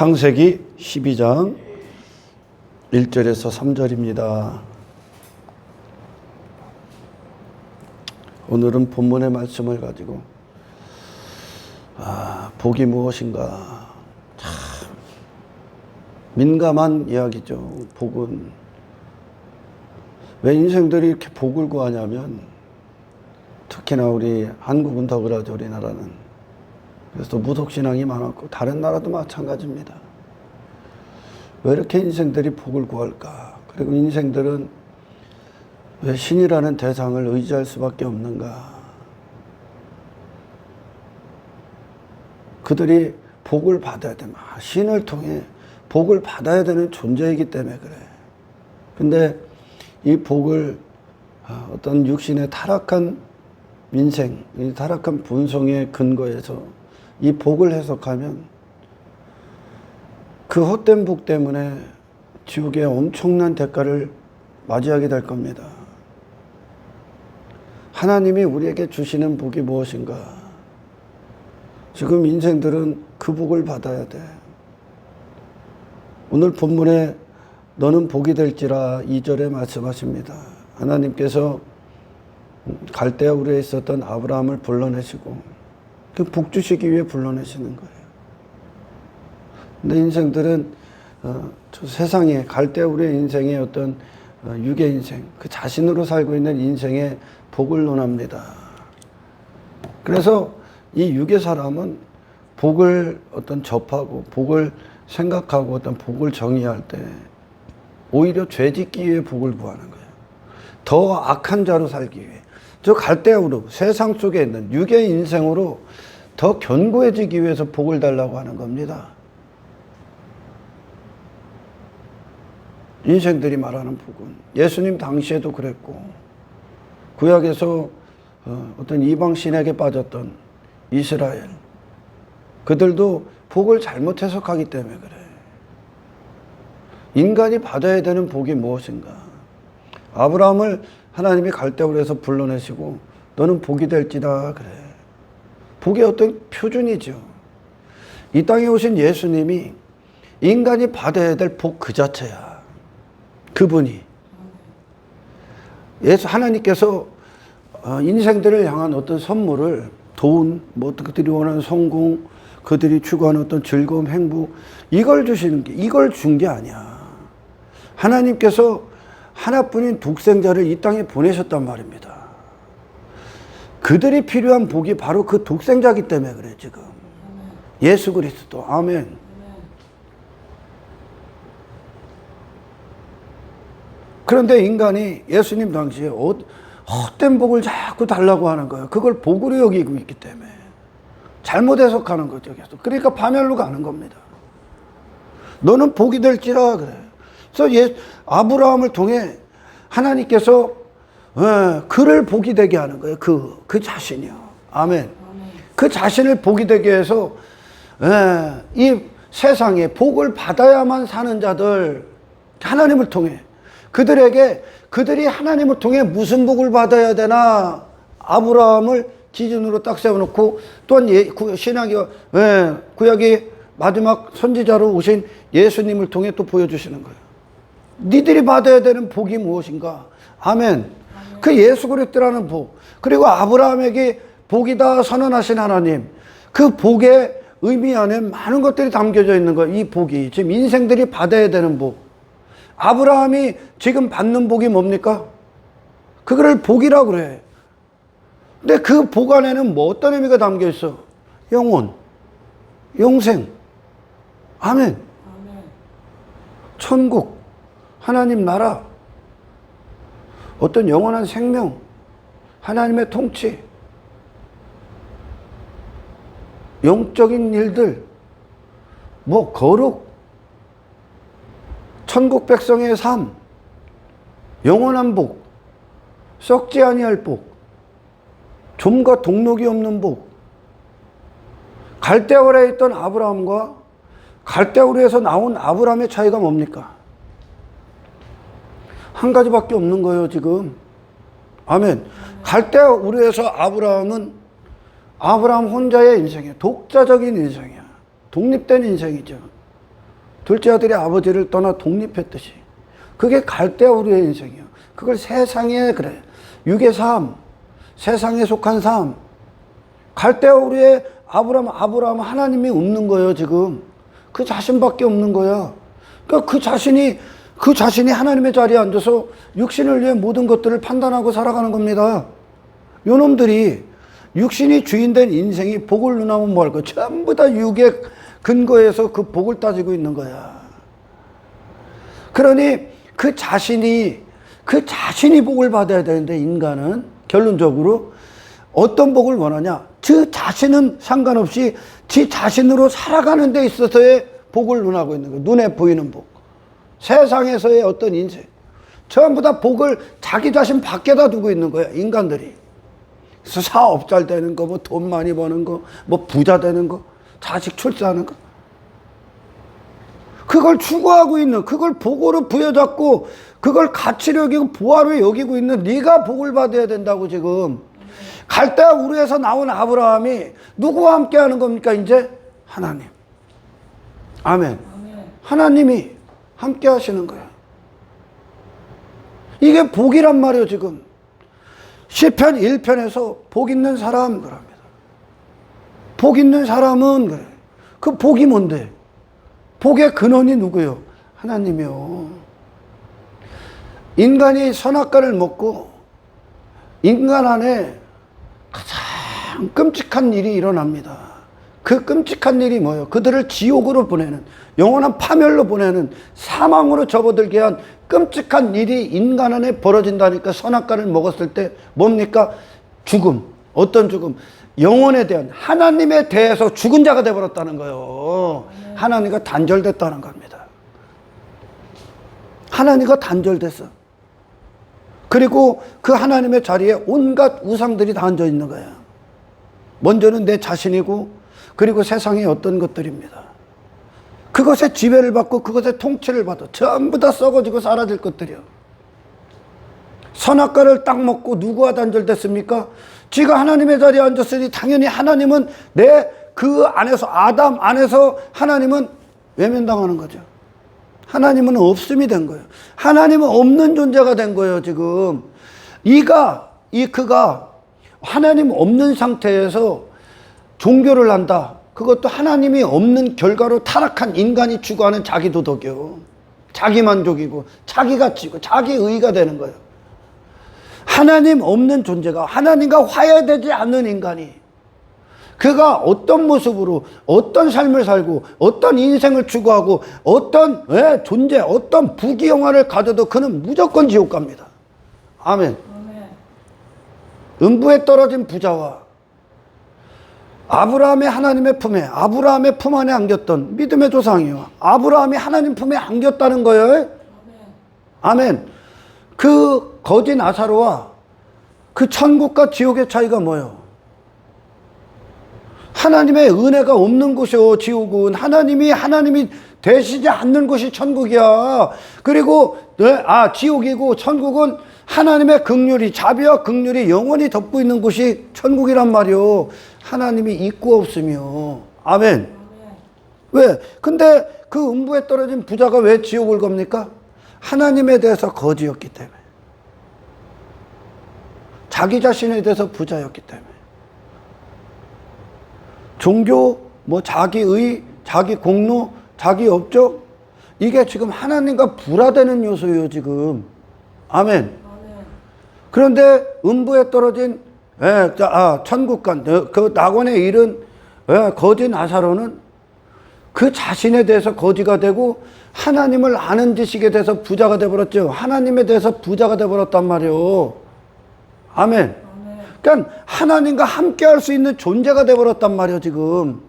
창세기 12장 1절에서 3절입니다. 오늘은 본문의 말씀을 가지고 복이 무엇인가, 참 민감한 이야기죠. 복은 왜 인생들이 이렇게 복을 구하냐면, 특히나 우리 한국은 더 그러죠. 우리나라는. 그래서 무속신앙이 많았고 다른 나라도 마찬가지입니다. 왜 이렇게 인생들이 복을 구할까? 그리고 인생들은 왜 신이라는 대상을 의지할 수밖에 없는가? 그들이 복을 받아야 돼. 신을 통해 복을 받아야 되는 존재이기 때문에 그래. 근데 이 복을 어떤 육신의 타락한 민생, 이 타락한 본성의 근거에서 이 복을 해석하면 그 헛된 복 때문에 지옥의 엄청난 대가를 맞이하게 될 겁니다. 하나님이 우리에게 주시는 복이 무엇인가? 지금 인생들은 그 복을 받아야 돼. 오늘 본문에 너는 복이 될지라 2절에 말씀하십니다. 하나님께서 갈대아 우르에 있었던 아브라함을 불러내시고 그 복 주시기 위해 불러내시는 거예요. 근데 인생들은 저 세상에 갈대아 우르의 인생의 어떤 육의 인생, 그 자신으로 살고 있는 인생의 복을 논합니다. 그래서 이 육의 사람은 복을 어떤 접하고 복을 생각하고 어떤 복을 정의할 때 오히려 죄 짓기 위해 복을 구하는 거예요. 더 악한 자로 살기 위해. 저 갈대아 우르, 세상 속에 있는 육의 인생으로 더 견고해지기 위해서 복을 달라고 하는 겁니다. 인생들이 말하는 복은 예수님 당시에도 그랬고, 구약에서 어떤 이방 신에게 빠졌던 이스라엘, 그들도 복을 잘못 해석하기 때문에 그래. 인간이 받아야 되는 복이 무엇인가? 아브라함을 하나님이 갈대아 우르에서 불러내시고 너는 복이 될지다 그래. 복의 어떤 표준이죠. 이 땅에 오신 예수님이 인간이 받아야 될 복 그 자체야. 그분이 하나님께서 인생들을 향한 어떤 선물을, 돈, 뭐 그들이 원하는 성공, 그들이 추구하는 어떤 즐거움, 행복, 이걸 주시는 게, 이걸 준 게 아니야. 하나님께서 하나뿐인 독생자를 이 땅에 보내셨단 말입니다. 그들이 필요한 복이 바로 그 독생자이기 때문에 그래 지금. 예수 그리스도. 아멘. 그런데 인간이 예수님 당시에 헛된 복을 자꾸 달라고 하는 거예요. 그걸 복으로 여기고 있기 때문에 잘못 해석하는 거죠 계속. 그러니까 파멸로 가는 겁니다. 너는 복이 될지라 그래. 그래서 아브라함을 통해 하나님께서 그를 복이 되게 하는 거예요. 그 자신이요. 아멘. 그 자신을 복이 되게 해서 이 세상에 복을 받아야만 사는 자들, 하나님을 통해 그들이 하나님을 통해 무슨 복을 받아야 되나? 아브라함을 기준으로 딱 세워놓고, 또한 구약의 마지막 선지자로 오신 예수님을 통해 또 보여주시는 거예요. 니들이 받아야 되는 복이 무엇인가? 아멘. 그 예수 그리스도라는 복, 그리고 아브라함에게 복이다 선언하신 하나님, 그 복의 의미 안에 많은 것들이 담겨져 있는 거예요. 이 복이 지금 인생들이 받아야 되는 복. 아브라함이 지금 받는 복이 뭡니까? 그거를 복이라고 그래. 근데 그 복 안에는 뭐 어떤 의미가 담겨 있어? 영혼, 영생, 아멘. 천국, 하나님 나라, 어떤 영원한 생명, 하나님의 통치, 영적인 일들, 뭐 거룩, 천국 백성의 삶, 영원한 복, 썩지 아니할 복, 좀과 동록이 없는 복. 갈대아 우르에 있던 아브라함과 갈대아 우르에서 나온 아브라함의 차이가 뭡니까? 한 가지밖에 없는 거예요 지금. 아멘. 갈대아 우르에서 아브라함은 아브라함 혼자의 인생이에요. 독자적인 인생이야. 독립된 인생이죠. 둘째 아들이 아버지를 떠나 독립했듯이. 그게 갈대아 우리의 인생이에요. 그걸 세상에 그래. 육의 삶, 세상에 속한 삶. 갈대아 우리의 아브라함 하나님이 없는 거예요, 지금. 그 자신밖에 없는 거야. 그러니까 그 자신이 하나님의 자리에 앉아서 육신을 위해 모든 것들을 판단하고 살아가는 겁니다. 요놈들이 육신이 주인된 인생이 복을 누나면 뭐 할 거야? 전부 다 육의 근거에서 그 복을 따지고 있는 거야. 그러니 그 자신이 복을 받아야 되는데, 인간은 결론적으로 어떤 복을 원하냐? 그 자신은 상관없이 지 자신으로 살아가는 데 있어서의 복을 논하고 있는 거예요. 눈에 보이는 복. 세상에서의 어떤 인생. 전부 다 복을 자기 자신 밖에다 두고 있는 거야, 인간들이. 그래서 사업 잘 되는 거, 뭐 돈 많이 버는 거, 뭐 부자 되는 거, 자식 출세하는 거. 그걸 추구하고 있는, 그걸 복으로 부여잡고, 그걸 가치로 여기고 보화로 여기고 있는 네가 복을 받아야 된다고 지금. 갈대아 우르에서 나온 아브라함이 누구와 함께 하는 겁니까, 이제? 하나님. 아멘. 하나님이 함께 하시는 거야. 이게 복이란 말이에요, 지금. 시편 1편에서 복 있는 사람 그럽니다. 복 있는 사람은 그래. 그 복이 뭔데? 복의 근원이 누구요? 하나님이요. 인간이 선악과를 먹고 인간 안에 가장 끔찍한 일이 일어납니다. 그 끔찍한 일이 뭐예요? 그들을 지옥으로 보내는, 영원한 파멸로 보내는, 사망으로 접어들게 한 끔찍한 일이 인간 안에 벌어진다니까. 선악과를 먹었을 때 뭡니까? 죽음. 어떤 죽음? 영혼에 대한, 하나님에 대해서 죽은 자가 되어버렸다는 거예요. 하나님과 단절됐다는 겁니다. 하나님과 단절됐어. 그리고 그 하나님의 자리에 온갖 우상들이 다 앉아 있는 거야. 먼저는 내 자신이고, 그리고 세상의 어떤 것들입니다. 그것에 지배를 받고 그것에 통치를 받아 전부 다 썩어지고 사라질 것들이요. 선악과를 딱 먹고 누구와 단절됐습니까? 지가 하나님의 자리에 앉았으니 당연히 하나님은 그 안에서, 아담 안에서 하나님은 외면당하는 거죠. 하나님은 없음이 된 거예요. 하나님은 없는 존재가 된 거예요, 지금. 그가 하나님 없는 상태에서 종교를 한다. 그것도 하나님이 없는 결과로 타락한 인간이 추구하는 자기 도덕이요. 자기 만족이고, 자기 가치고, 자기 의의가 되는 거예요. 하나님 없는 존재가, 하나님과 화해되지 않는 인간이, 그가 어떤 모습으로, 어떤 삶을 살고, 어떤 인생을 추구하고, 어떤 존재, 어떤 부귀영화를 가져도 그는 무조건 지옥 갑니다. 아멘. 음부에 떨어진 부자와 아브라함의 하나님의 품에, 아브라함의 품 안에 안겼던 믿음의 조상이요. 아브라함이 하나님 품에 안겼다는 거예요. 아멘. 그 거지 나사로와 그 천국과 지옥의 차이가 뭐예요? 하나님의 은혜가 없는 곳이요, 지옥은. 하나님이 되시지 않는 곳이 천국이야. 그리고 지옥이고 천국은 하나님의 긍휼이, 자비와 긍휼이 영원히 덮고 있는 곳이 천국이란 말이요. 하나님이 있고 없으며. 아멘. 왜? 근데 그 음부에 떨어진 부자가 왜 지옥을 갑니까? 하나님에 대해서 거지였기 때문에. 자기 자신에 대해서 부자였기 때문에. 종교, 자기의, 자기 공로, 자기 업적, 이게 지금 하나님과 불화되는 요소예요, 지금. 아멘. 그런데 음부에 떨어진 천국간, 그 낙원에 이른 거지 나사로는 그 자신에 대해서 거지가 되고 하나님을 아는 지식에 대해서 부자가 되어버렸죠. 하나님에 대해서 부자가 되어버렸단 말이에요. 아멘. 그러니까 하나님과 함께 할 수 있는 존재가 되어버렸단 말이에요, 지금.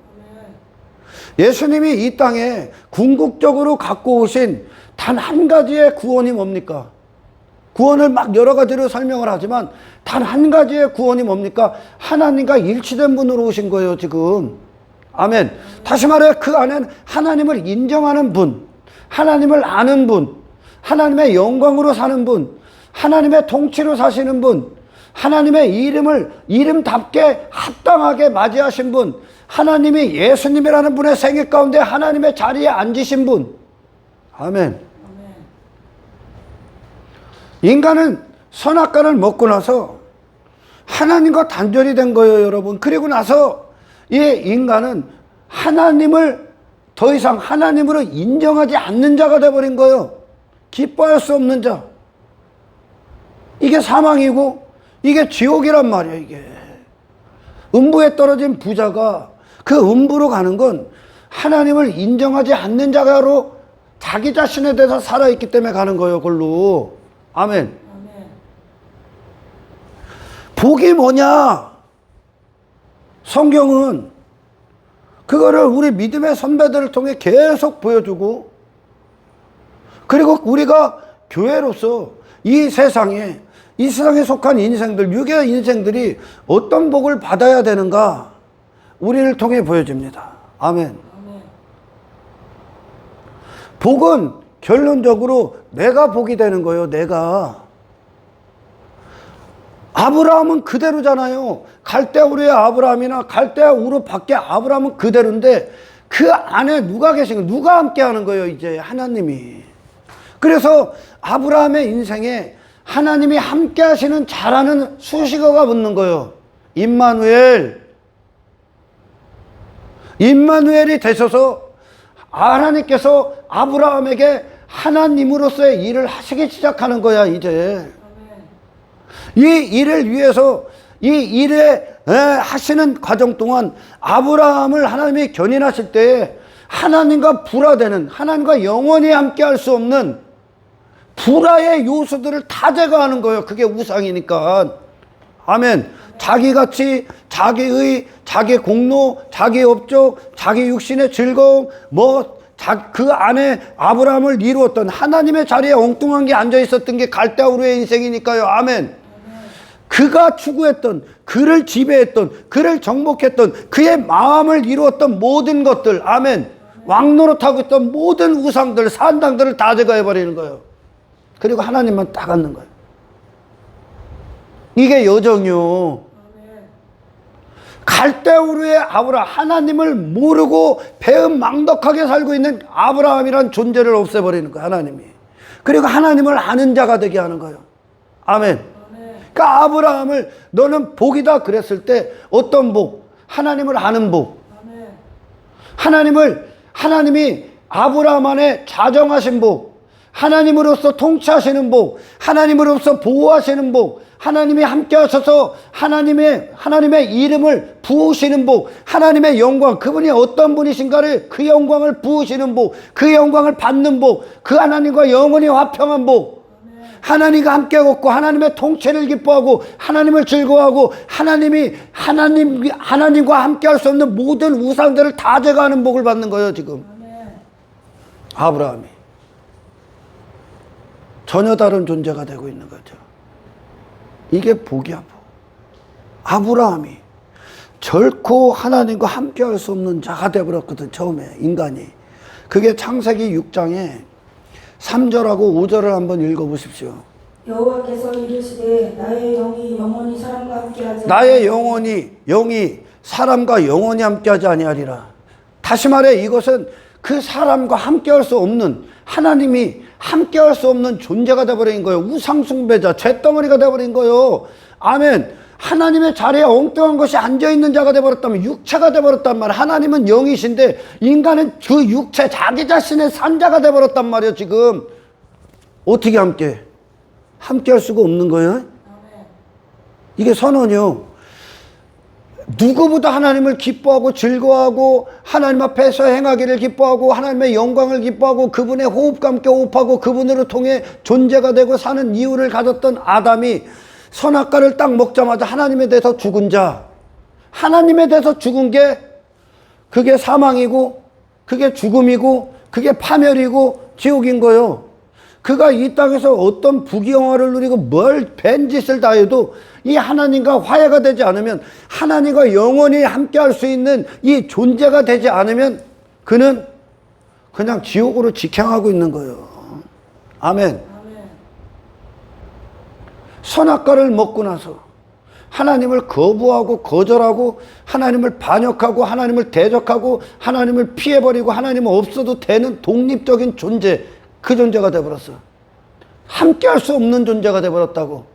예수님이 이 땅에 궁극적으로 갖고 오신 단 한 가지의 구원이 뭡니까? 구원을 막 여러 가지로 설명을 하지만 단 한 가지의 구원이 뭡니까? 하나님과 일치된 분으로 오신 거예요, 지금. 아멘. 다시 말해, 그 안에는 하나님을 인정하는 분, 하나님을 아는 분, 하나님의 영광으로 사는 분, 하나님의 통치로 사시는 분, 하나님의 이름답게 합당하게 맞이하신 분, 하나님이 예수님이라는 분의 생애 가운데 하나님의 자리에 앉으신 분, 아멘. 인간은 선악과를 먹고 나서 하나님과 단절이 된 거예요, 여러분. 그리고 나서 이 인간은 하나님을 더 이상 하나님으로 인정하지 않는 자가 되어버린 거예요. 기뻐할 수 없는 자. 이게 사망이고 이게 지옥이란 말이에요. 이게 음부에 떨어진 부자가 그 음부로 가는 건 하나님을 인정하지 않는 자가로 자기 자신에 대해서 살아있기 때문에 가는 거예요. 그걸로. 아멘. 복이 뭐냐? 성경은 그거를 우리 믿음의 선배들을 통해 계속 보여주고, 그리고 우리가 교회로서 이 세상에 속한 인생들, 유괴 인생들이 어떤 복을 받아야 되는가 우리를 통해 보여줍니다. 아멘. 복은 결론적으로 내가 복이 되는 거예요. 내가. 아브라함은 그대로잖아요. 갈대아 우르의 아브라함이나 갈대아 우르 밖에 아브라함은 그대로인데 그 안에 누가 계신 거예요? 누가 함께 하는 거예요? 이제 하나님이. 그래서 아브라함의 인생에 하나님이 함께 하시는 자라는 수식어가 붙는 거예요. 임마누엘. 임마누엘이 되셔서 하나님께서 아브라함에게 하나님으로서의 일을 하시기 시작하는 거야, 이제. 이 일을 위해서 이 일에 하시는 과정 동안 아브라함을 하나님이 견인하실 때에 하나님과 불화되는, 하나님과 영원히 함께 할 수 없는 불화의 요소들을 다 제거하는 거예요. 그게 우상이니까. 아멘. 자기 가치, 자기의, 자기 공로, 자기 업적, 자기 육신의 즐거움, 그 안에 아브라함을 이루었던 하나님의 자리에 엉뚱한 게 앉아 있었던 게 갈대아 우르의 인생이니까요. 아멘. 그가 추구했던, 그를 지배했던, 그를 정복했던, 그의 마음을 이루었던 모든 것들, 아멘. 왕노릇하고 있던 모든 우상들, 산당들을 다 제거해버리는 거예요. 그리고 하나님만 딱 앉는 거예요. 이게 여정이요. 갈대아 우르의 아브라함, 하나님을 모르고 배은망덕하게 살고 있는 아브라함이란 존재를 없애버리는 거예요. 하나님이. 그리고 하나님을 아는 자가 되게 하는 거예요. 아멘. 그러니까 아브라함을 너는 복이다 그랬을 때 어떤 복? 하나님을 아는 복. 하나님이 아브라함 안에 자정하신 복, 하나님으로서 통치하시는 복, 하나님으로서 보호하시는 복, 하나님이 함께 하셔서 하나님의 이름을 부으시는 복, 하나님의 영광, 그분이 어떤 분이신가를 그 영광을 부으시는 복, 그 영광을 받는 복, 그 하나님과 영원히 화평한 복, 하나님과 함께 걷고 하나님의 통치를 기뻐하고 하나님을 즐거워하고 하나님과 함께 할 수 없는 모든 우상들을 다 제거하는 복을 받는 거예요. 지금 아브라함이 전혀 다른 존재가 되고 있는 거죠. 이게 복이야, 복. 아브라함이 결코 하나님과 함께 할 수 없는 자가 되어버렸거든. 처음에 인간이. 그게 창세기 6장에 3절하고 5절을 한번 읽어보십시오. 여호와께서 이르시되 나의 영이 영원히 사람과 함께하지 나의 영이 사람과 영원히 함께하지 아니하리라. 다시 말해 이것은 그 사람과 함께할 수 없는, 하나님이 함께할 수 없는 존재가 되어버린 거예요. 우상숭배자, 죄덩어리가 되어버린 거예요. 아멘. 하나님의 자리에 엉뚱한 것이 앉아있는 자가 되어버렸다면, 육체가 되어버렸단 말이에요. 하나님은 영이신데 인간은 그 육체, 자기 자신의 산자가 되어버렸단 말이에요. 지금 어떻게 함께 할 수가 없는 거예요. 이게 선언이요. 누구보다 하나님을 기뻐하고 즐거워하고 하나님 앞에서 행하기를 기뻐하고 하나님의 영광을 기뻐하고 그분의 호흡과 함께 호흡하고 그분으로 통해 존재가 되고 사는 이유를 가졌던 아담이 선악과를 딱 먹자마자 하나님에 대해서 죽은 자, 하나님에 대해서 죽은 게 그게 사망이고 그게 죽음이고 그게 파멸이고 지옥인 거예요. 그가 이 땅에서 어떤 부귀영화를 누리고 뭘 벤짓을 다 해도 이 하나님과 화해가 되지 않으면, 하나님과 영원히 함께 할 수 있는 이 존재가 되지 않으면 그는 그냥 지옥으로 직행하고 있는 거예요. 아멘. 선악과를 먹고 나서 하나님을 거부하고 거절하고 하나님을 반역하고 하나님을 대적하고 하나님을 피해버리고 하나님은 없어도 되는 독립적인 존재, 그 존재가 돼버렸어. 함께 할 수 없는 존재가 돼버렸다고.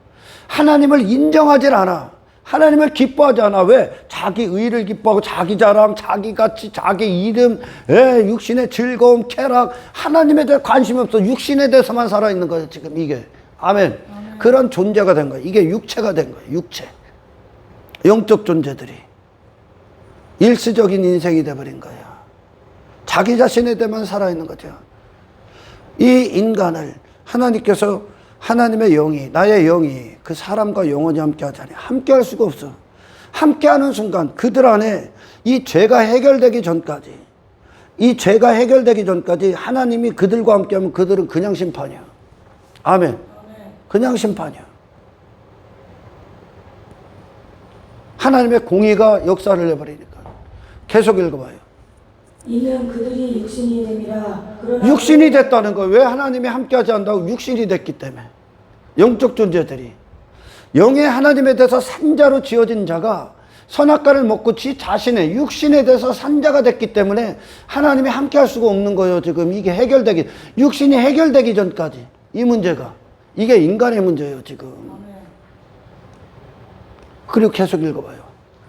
하나님을 인정하지 않아. 하나님을 기뻐하지 않아. 왜? 자기 의를 기뻐하고 자기 자랑, 자기 가치, 자기 이름, 육신의 즐거움, 쾌락, 하나님에 대해 관심이 없어. 육신에 대해서만 살아있는 거예요 지금 이게. 아멘. 그런 존재가 된 거예요. 이게 육체가 된 거예요. 육체. 영적 존재들이 일시적인 인생이 돼버린 거예요. 자기 자신에 대해만 살아있는 거죠. 이 인간을 하나님께서, 하나님의 영이, 나의 영이 그 사람과 영원히 함께하지 않아요. 함께할 수가 없어. 함께하는 순간 그들 안에 이 죄가 해결되기 전까지, 이 죄가 해결되기 전까지 하나님이 그들과 함께하면 그들은 그냥 심판이야. 아멘. 그냥 심판이야. 하나님의 공의가 역사를 해버리니까. 계속 읽어봐요. 이는 그들이 육신이 됨이라. 그러나 육신이 됐다는 거예요. 왜 하나님이 함께하지 않는다고? 육신이 됐기 때문에. 영적 존재들이. 영의 하나님에 대해서 산자로 지어진 자가 선악과를 먹고 지 자신의 육신에 대해서 산자가 됐기 때문에 하나님이 함께할 수가 없는 거예요. 지금 이게 해결되기, 육신이 해결되기 전까지 이 문제가, 이게 인간의 문제예요 지금. 그리고 계속 읽어봐요.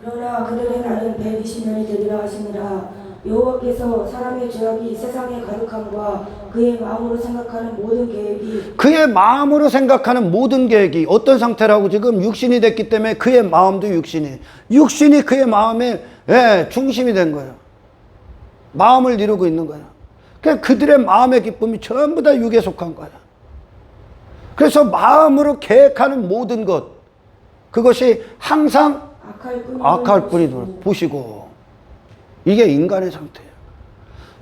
그러나 그들의 날은 120년이 되리라 하시니라. 여호와께서 사람의 죄악이 세상에 가득함과 그의 마음으로 생각하는 모든 계획이, 그의 마음으로 생각하는 모든 계획이 어떤 상태라고? 지금 육신이 됐기 때문에 그의 마음도 육신이 그의 마음의 중심이 된 거예요. 마음을 이루고 있는 거예요. 그러니까 그들의 마음의 기쁨이 전부 다 육에 속한 거예요. 그래서 마음으로 계획하는 모든 것, 그것이 항상 악할 뿐이도록 보시고, 이게 인간의 상태예요.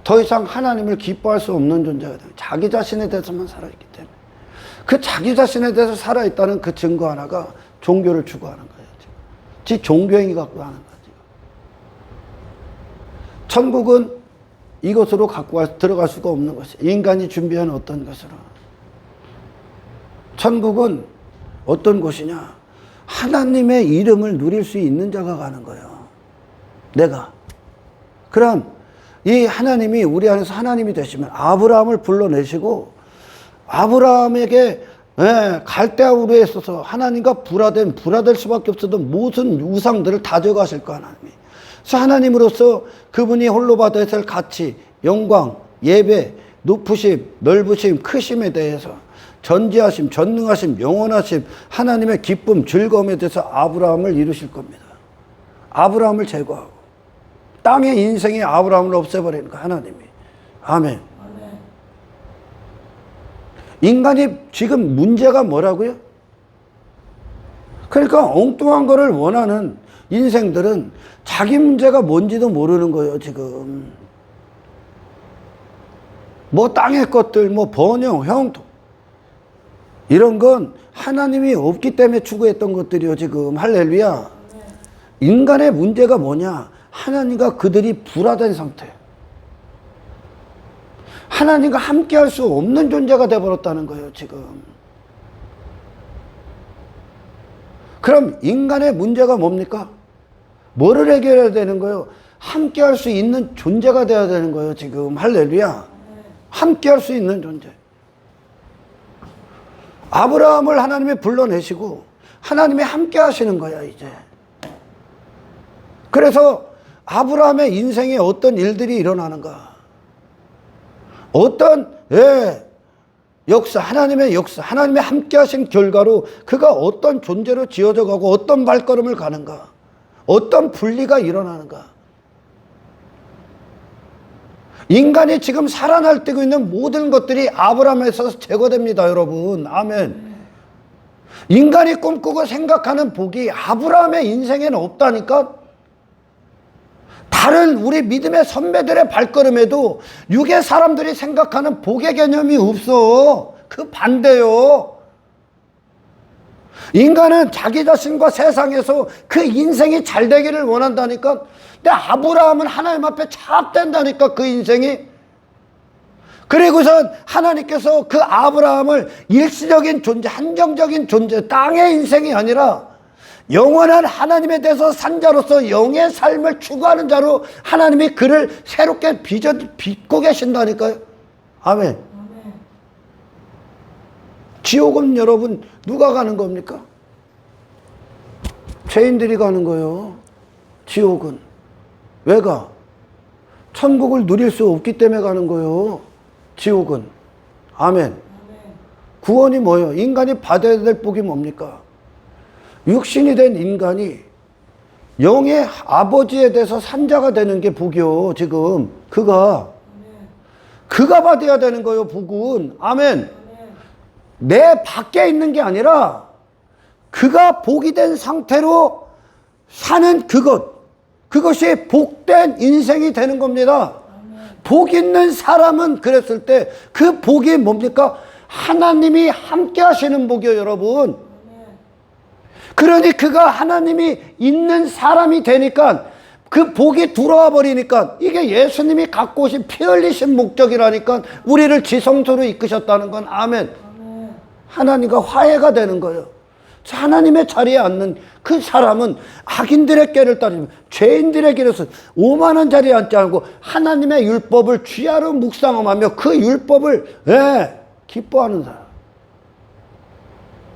더 이상 하나님을 기뻐할 수 없는 존재가 돼요. 자기 자신에 대해서만 살아있기 때문에. 그 자기 자신에 대해서 살아있다는 그 증거 하나가 종교를 추구하는 거예요. 지 종교행위 갖고 하는 거지. 천국은 이것으로 들어갈 수가 없는 것이에요. 인간이 준비한 어떤 것으로. 천국은 어떤 곳이냐? 하나님의 이름을 누릴 수 있는 자가 가는 거예요. 내가. 그럼 이 하나님이 우리 안에서 하나님이 되시면 아브라함을 불러내시고 아브라함에게 갈대아우르에 있어서 하나님과 불화될 수밖에 없었던 모든 우상들을 다 제거하실 거야 하나님이. 그래서 하나님으로서 그분이 홀로 받아야 될 가치, 영광, 예배, 높으심, 넓으심, 크심에 대해서 전지하심, 전능하심, 영원하심, 하나님의 기쁨, 즐거움에 대해서 아브라함을 이루실 겁니다. 아브라함을 제거하고 땅의 인생의 아브라함을 없애버리는 거 하나님이. 아멘. 인간이 지금 문제가 뭐라고요? 그러니까 엉뚱한 거를 원하는 인생들은 자기 문제가 뭔지도 모르는 거예요 지금. 뭐 땅의 것들, 뭐 번영, 형통, 이런 건 하나님이 없기 때문에 추구했던 것들이요 지금. 할렐루야. 인간의 문제가 뭐냐? 하나님과 그들이 불화된 상태. 하나님과 함께 할 수 없는 존재가 되어버렸다는 거예요 지금. 그럼 인간의 문제가 뭡니까? 뭐를 해결해야 되는 거예요? 함께 할 수 있는 존재가 되어야 되는 거예요 지금. 할렐루야. 함께 할 수 있는 존재. 아브라함을 하나님이 불러내시고 하나님이 함께 하시는 거야 이제. 그래서 아브라함의 인생에 어떤 일들이 일어나는가, 어떤 역사, 하나님의 역사, 하나님의 함께 하신 결과로 그가 어떤 존재로 지어져 가고 어떤 발걸음을 가는가, 어떤 분리가 일어나는가. 인간이 지금 살아날 때고 있는 모든 것들이 아브라함에서 제거됩니다 여러분. 아멘. 인간이 꿈꾸고 생각하는 복이 아브라함의 인생에는 없다니까. 다른 우리 믿음의 선배들의 발걸음에도 육의 사람들이 생각하는 복의 개념이 없어. 그 반대요. 인간은 자기 자신과 세상에서 그 인생이 잘 되기를 원한다니까. 근데 아브라함은 하나님 앞에 차압된다니까 그 인생이. 그리고선 하나님께서 그 아브라함을 일시적인 존재, 한정적인 존재, 땅의 인생이 아니라 영원한 하나님에 대해서 산 자로서 영의 삶을 추구하는 자로 하나님이 그를 새롭게 빚고 계신다니까요. 아멘. 지옥은 여러분 누가 가는 겁니까? 죄인들이 가는 거예요. 지옥은. 왜 가? 천국을 누릴 수 없기 때문에 가는 거예요. 지옥은. 아멘. 구원이 뭐예요? 인간이 받아야 될 복이 뭡니까? 육신이 된 인간이 영의 아버지에 대해서 산자가 되는 게 복이요. 지금 그가 받아야 되는 거예요. 복은. 아멘. 내 밖에 있는 게 아니라 그가 복이 된 상태로 사는 그것이 복된 인생이 되는 겁니다. 복 있는 사람은 그랬을 때 그 복이 뭡니까? 하나님이 함께 하시는 복이요, 여러분. 그러니 그가 하나님이 있는 사람이 되니까 그 복이 들어와 버리니까 이게 예수님이 갖고 오신 피 흘리신 목적이라니까 우리를 지성소로 이끄셨다는 건 아멘. 하나님과 화해가 되는 거예요. 하나님의 자리에 앉는 그 사람은 악인들의 꾀를 따르면 죄인들의 길에서 오만한 자리에 앉지 않고 하나님의 율법을 쥐하로 묵상하며 그 율법을 기뻐하는 사람.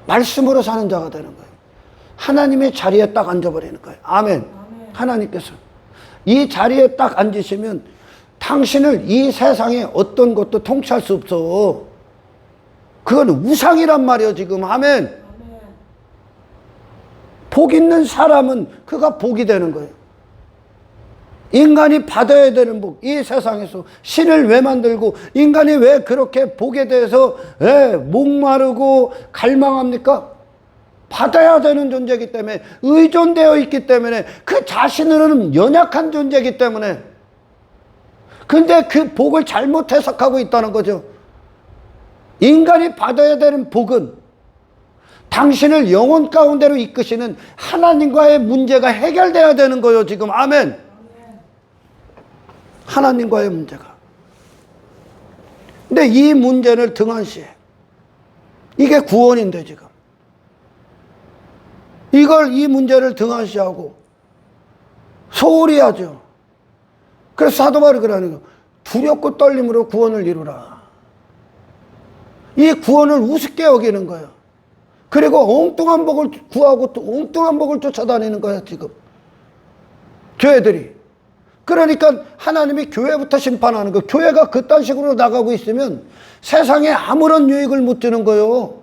말씀으로 사는 자가 되는 거예요. 하나님의 자리에 딱 앉아버리는 거예요. 아멘. 하나님께서 이 자리에 딱 앉으시면 당신을 이 세상에 어떤 것도 통치할 수 없어. 그건 우상이란 말이에요, 지금. 아멘. 복 있는 사람은 그가 복이 되는 거예요. 인간이 받아야 되는 복, 이 세상에서 신을 왜 만들고 인간이 왜 그렇게 복에 대해서 목마르고 갈망합니까? 받아야 되는 존재이기 때문에, 의존되어 있기 때문에, 그 자신으로는 연약한 존재이기 때문에. 근데 그 복을 잘못 해석하고 있다는 거죠. 인간이 받아야 되는 복은 당신을 영혼 가운데로 이끄시는 하나님과의 문제가 해결돼야 되는 거예요, 지금. 아멘. 하나님과의 문제가. 근데 이 문제를 등한시해. 이게 구원인데, 지금. 이 문제를 등한시하고 소홀히 하죠. 그래서 사도 바울이 그러는 거예요. 두렵고 떨림으로 구원을 이루라. 이 구원을 우습게 여기는 거예요. 그리고 엉뚱한 복을 구하고 또 엉뚱한 복을 쫓아다니는 거예요, 지금. 교회들이. 그러니까 하나님이 교회부터 심판하는 거예요. 교회가 그딴 식으로 나가고 있으면 세상에 아무런 유익을 못 주는 거예요.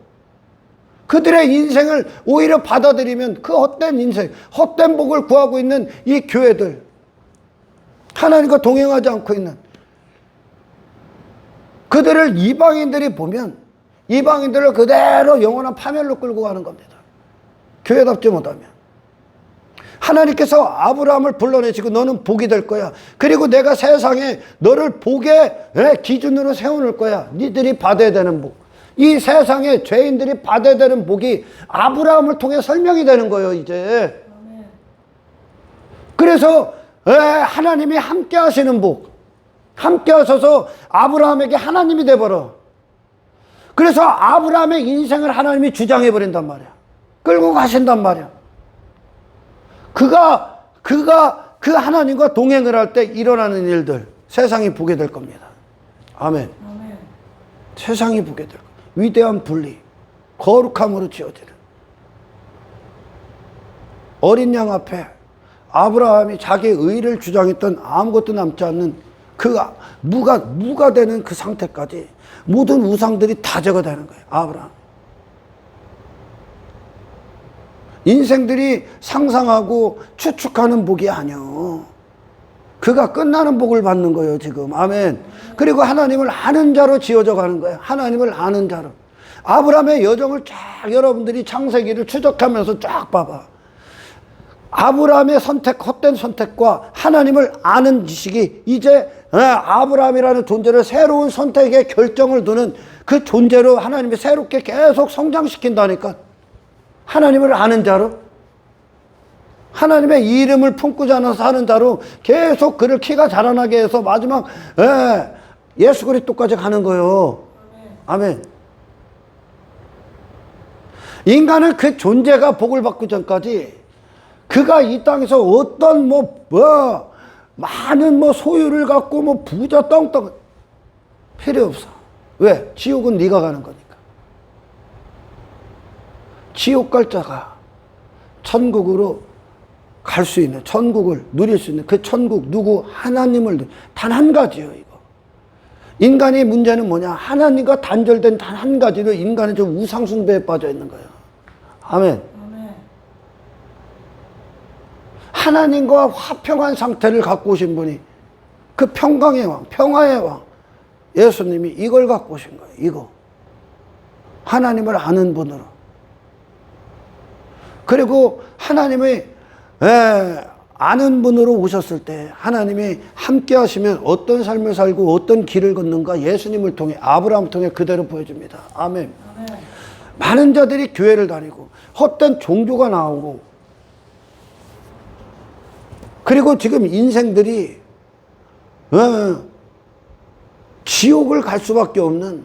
그들의 인생을 오히려 받아들이면 그 헛된 인생, 헛된 복을 구하고 있는 이 교회들, 하나님과 동행하지 않고 있는 그들을 이방인들이 보면 이방인들을 그대로 영원한 파멸로 끌고 가는 겁니다. 교회답지 못하면. 하나님께서 아브라함을 불러내시고 너는 복이 될 거야. 그리고 내가 세상에 너를 복의 기준으로 세워놓을 거야. 니들이 받아야 되는 복. 이 세상에 죄인들이 받아야 되는 복이 아브라함을 통해 설명이 되는 거예요, 이제. 그래서 하나님이 함께 하시는 복, 함께 하셔서 아브라함에게 하나님이 돼버려. 그래서 아브라함의 인생을 하나님이 주장해버린단 말이야. 끌고 가신단 말이야. 그가 그 하나님과 동행을 할 때 일어나는 일들, 세상이 보게 될 겁니다. 아멘. 세상이 보게 될 겁니다. 위대한 분리, 거룩함으로 지어지는 어린 양 앞에 아브라함이 자기의 의를 주장했던 아무것도 남지 않는 그 무가 되는 그 상태까지 모든 우상들이 다 제거되는 거예요. 아브라함. 인생들이 상상하고 추측하는 복이 아니요. 그가 끝나는 복을 받는 거예요, 지금. 아멘. 그리고 하나님을 아는 자로 지어져 가는 거예요. 하나님을 아는 자로. 아브라함의 여정을 쫙 여러분들이 창세기를 추적하면서 쫙 봐봐. 아브라함의 선택, 헛된 선택과 하나님을 아는 지식이 이제 아브라함이라는 존재를 새로운 선택의 결정을 두는 그 존재로 하나님이 새롭게 계속 성장시킨다니까. 하나님을 아는 자로, 하나님의 이름을 품고자 하는 사는 자로 계속 그를 키가 자라나게 해서 마지막 예수 그리스도까지 가는 거예요. 아멘. 인간은 그 존재가 복을 받기 전까지 그가 이 땅에서 어떤 많은 소유를 갖고 부자 떵떵 필요 없어. 왜? 지옥은 네가 가는 거니까. 지옥 갈 자가 천국으로 갈 수 있는, 천국을 누릴 수 있는 그 천국 누구? 하나님을 단 한 가지요. 이거 인간의 문제는 뭐냐? 하나님과 단절된 단 한 가지로 인간은 좀 우상숭배에 빠져 있는 거예요. 아멘. 하나님과 화평한 상태를 갖고 오신 분이 그 평강의 왕, 평화의 왕 예수님이 이걸 갖고 오신 거예요. 이거 하나님을 아는 분으로. 그리고 하나님의 아는 분으로 오셨을 때 하나님이 함께 하시면 어떤 삶을 살고 어떤 길을 걷는가 예수님을 통해, 아브라함을 통해 그대로 보여줍니다. 아멘. 많은 자들이 교회를 다니고 헛된 종교가 나오고, 그리고 지금 인생들이 지옥을 갈 수밖에 없는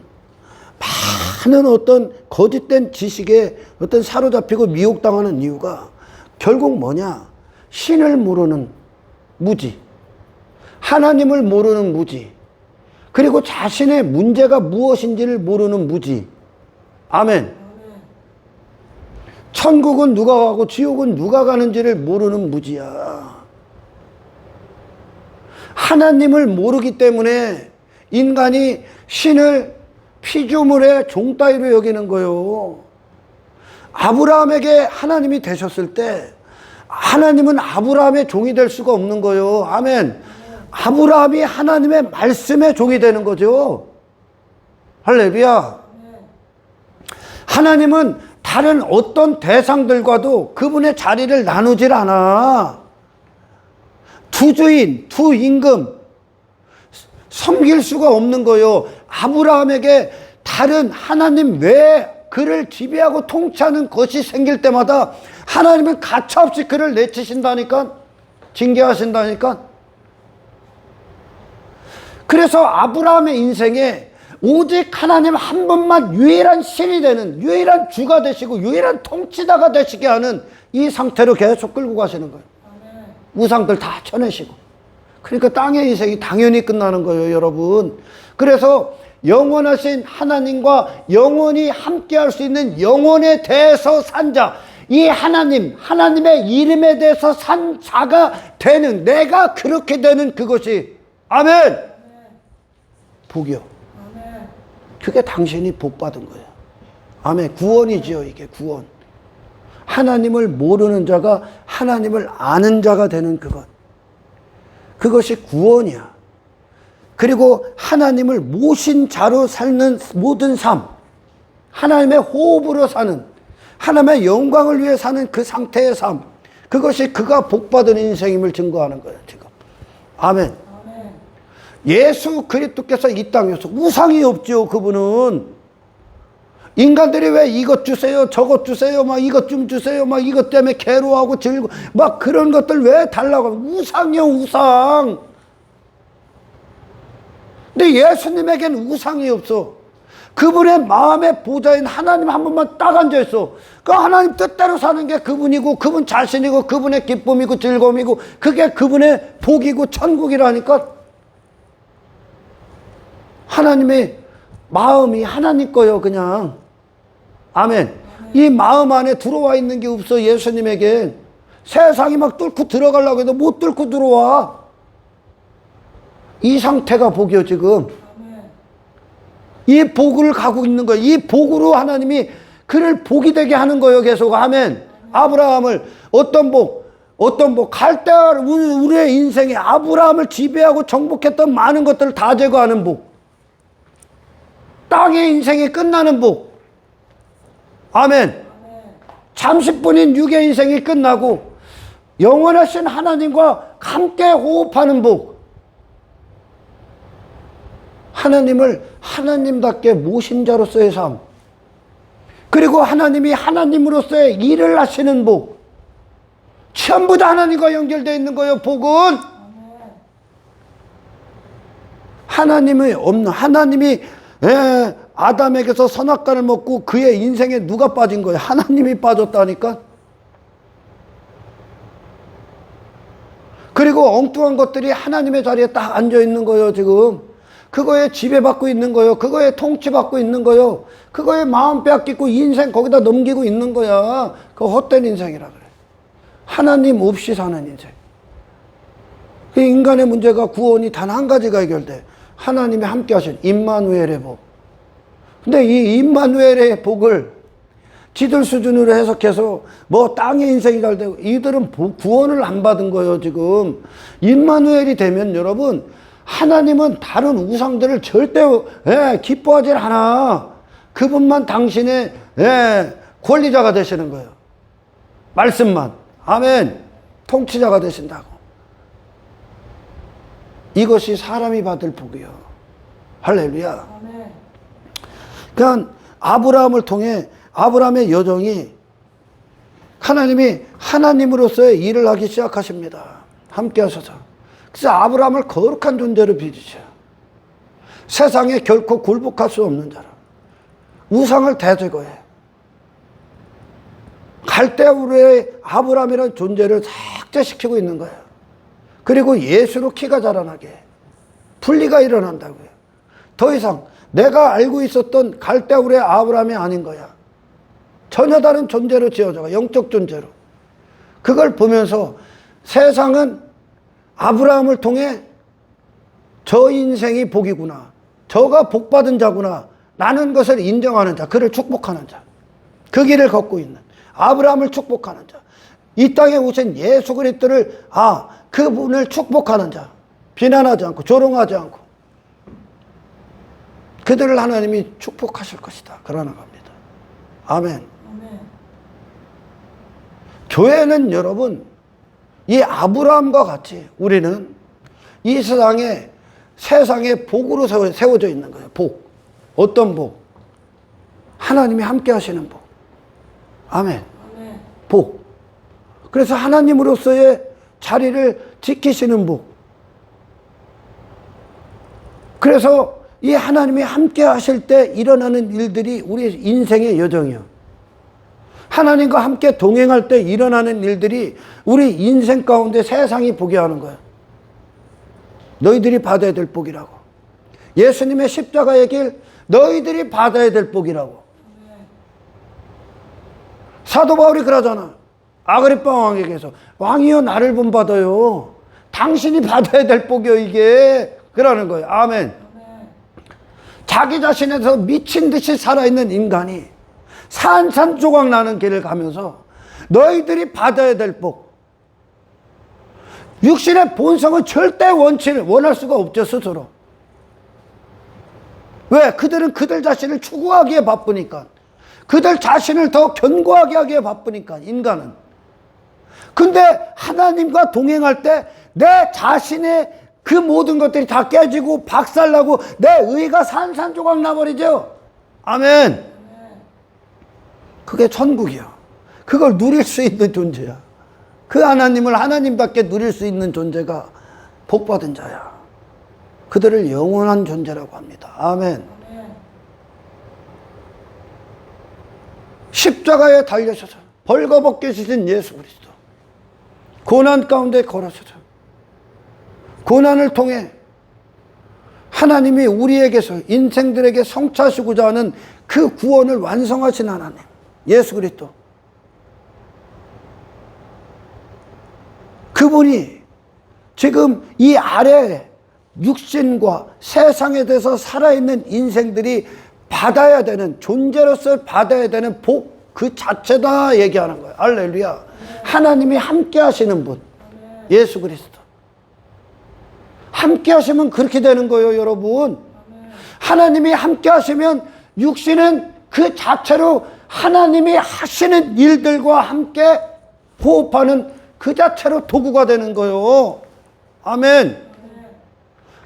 많은 어떤 거짓된 지식에 어떤 사로잡히고 미혹당하는 이유가 결국 뭐냐? 신을 모르는 무지, 하나님을 모르는 무지, 그리고 자신의 문제가 무엇인지를 모르는 무지. 아멘. 천국은 누가 가고 지옥은 누가 가는지를 모르는 무지야. 하나님을 모르기 때문에 인간이 신을 피조물의 종 따위로 여기는 거예요. 아브라함에게 하나님이 되셨을 때 하나님은 아브라함의 종이 될 수가 없는 거예요. 아멘. 아브라함이 하나님의 말씀의 종이 되는 거죠. 할렐루야. 하나님은 다른 어떤 대상들과도 그분의 자리를 나누질 않아. 두 주인, 두 임금 섬길 수가 없는 거예요. 아브라함에게 다른 하나님 외에 그를 지배하고 통치하는 것이 생길 때마다 하나님은 가차없이 그를 내치신다니까, 징계하신다니까. 그래서 아브라함의 인생에 오직 하나님 한 분만 유일한 신이 되는, 유일한 주가 되시고 유일한 통치자가 되시게 하는 이 상태로 계속 끌고 가시는 거예요. 우상들 다 쳐내시고. 그러니까 땅의 인생이 당연히 끝나는 거예요, 여러분. 그래서 영원하신 하나님과 영원히 함께 할 수 있는 영혼에 대해서 산 자, 이 하나님, 하나님의 이름에 대해서 산 자가 되는, 내가 그렇게 되는 그것이, 아멘! 복이요. 그게 당신이 복 받은 거예요. 아멘. 구원이지요, 이게 구원. 하나님을 모르는 자가 하나님을 아는 자가 되는 그것. 그것이 구원이야. 그리고 하나님을 모신 자로 살는 모든 삶, 하나님의 호흡으로 사는, 하나님의 영광을 위해 사는 그 상태의 삶, 그것이 그가 복받은 인생임을 증거하는 거예요, 지금. 아멘. 예수 그리스도께서 이 땅에서 우상이 없죠, 그분은. 인간들이 왜 이것 주세요, 저것 주세요, 막 이것 좀 주세요, 막 이것 때문에 괴로워하고 즐거, 막 그런 것들 왜 달라고 하면 우상이요, 우상. 근데 예수님에게는 우상이 없어. 그분의 마음의 보좌인 하나님 한 분만 딱 앉아있어. 그 하나님 뜻대로 사는 게 그분이고, 그분 자신이고, 그분의 기쁨이고 즐거움이고, 그게 그분의 복이고 천국이라니까. 하나님의 마음이 하나님 거요, 그냥. 아멘. 이 마음 안에 들어와 있는 게 없어, 예수님에게. 세상이 막 뚫고 들어가려고 해도 못 뚫고 들어와. 이 상태가 복이요, 지금. 이 복을 가고 있는 거예요. 이 복으로 하나님이 그를 복이 되게 하는 거예요, 계속. 아멘. 아브라함을 어떤 복, 갈 때 우리의 인생에 아브라함을 지배하고 정복했던 많은 것들을 다 제거하는 복. 땅의 인생이 끝나는 복. 아멘. 잠시뿐인 육의 인생이 끝나고 영원하신 하나님과 함께 호흡하는 복. 하나님을 하나님답게 모신 자로서의 삶. 그리고 하나님이 하나님으로서의 일을 하시는 복. 전부 다 하나님과 연결되어 있는 거예요, 복은. 하나님이 없는, 하나님이 아담에게서 선악과를 먹고 그의 인생에 누가 빠진 거예요? 하나님이 빠졌다니까. 그리고 엉뚱한 것들이 하나님의 자리에 딱 앉아 있는 거예요, 지금. 그거에 지배받고 있는 거요. 그거에 통치받고 있는 거요. 그거에 마음 빼앗기고 인생 거기다 넘기고 있는 거야. 그 헛된 인생이라 그래. 하나님 없이 사는 인생. 그 인간의 문제가 구원이 단 한 가지가 해결돼. 하나님이 함께 하신 임마누엘의 복. 근데 이 임마누엘의 복을 지들 수준으로 해석해서 뭐 땅의 인생이 잘 되고 이들은 구원을 안 받은 거예요 지금. 임마누엘이 되면 여러분 하나님은 다른 우상들을 절대 기뻐하지 않아. 그분만 당신의 권리자가 되시는 거예요. 말씀만. 아멘. 통치자가 되신다고. 이것이 사람이 받을 복이요. 할렐루야. 아멘. 그러니까 아브라함을 통해 아브라함의 여정이 하나님이 하나님으로서의 일을 하기 시작하십니다. 함께 하셔서. 그래서 아브라함을 거룩한 존재로 빚으셔. 세상에 결코 굴복할 수 없는 자라. 우상을 대제거해. 갈대우르의 아브라함이라는 존재를 삭제시키고 있는 거예요. 그리고 예수로 키가 자라나게 해. 분리가 일어난다고요. 더 이상 내가 알고 있었던 갈대우르의 아브라함이 아닌 거야. 전혀 다른 존재로 지어져가. 영적 존재로. 그걸 보면서 세상은 아브라함을 통해 저 인생이 복이구나. 저가 복받은 자구나. 라는 것을 인정하는 자. 그를 축복하는 자. 그 길을 걷고 있는 아브라함을 축복하는 자. 이 땅에 오신 예수 그리스도를 그분을 축복하는 자. 비난하지 않고 조롱하지 않고 그들을 하나님이 축복하실 것이다. 그러는 겁니다. 아멘. 아멘. 교회는 여러분 이 아브라함과 같이 우리는 이 세상에 복으로 세워져 있는 거예요. 복. 어떤 복? 하나님이 함께 하시는 복. 아멘. 아멘. 복. 그래서 하나님으로서의 자리를 지키시는 복. 그래서 이 하나님이 함께 하실 때 일어나는 일들이 우리 인생의 여정이요. 하나님과 함께 동행할 때 일어나는 일들이 우리 인생 가운데 세상이 보게 하는 거예요. 너희들이 받아야 될 복이라고. 예수님의 십자가의 길 너희들이 받아야 될 복이라고. 사도 바울이 그러잖아. 아그리빠 왕에게서 왕이여 나를 본받아요. 당신이 받아야 될 복이요 이게. 그러는 거예요. 아멘. 자기 자신에서 미친 듯이 살아있는 인간이 산산조각 나는 길을 가면서 너희들이 받아야 될 복. 육신의 본성은 절대 원할 수가 없죠 스스로. 왜? 그들은 그들 자신을 추구하기에 바쁘니까. 그들 자신을 더 견고하게 하기에 바쁘니까 인간은. 근데 하나님과 동행할 때 내 자신의 그 모든 것들이 다 깨지고 박살나고 내 의가 산산조각 나버리죠. 아멘. 그게 천국이야. 그걸 누릴 수 있는 존재야. 그 하나님을 하나님답게 누릴 수 있는 존재가 복받은 자야. 그들을 영원한 존재라고 합니다. 아멘. 십자가에 달려셔서 벌거벗게 주신 예수 그리스도. 고난 가운데 걸어서서 고난을 통해 하나님이 우리에게서 인생들에게 성취하시고자 하는 그 구원을 완성하신 하나님 예수 그리스도. 그분이 지금 이 아래 육신과 세상에 대해서 살아있는 인생들이 받아야 되는 존재로서 받아야 되는 복 그 자체다 얘기하는 거예요. 할렐루야. 하나님이 함께 하시는 분 예수 그리스도. 함께 하시면 그렇게 되는 거예요 여러분. 하나님이 함께 하시면 육신은 그 자체로 하나님이 하시는 일들과 함께 호흡하는 그 자체로 도구가 되는 거예요. 아멘.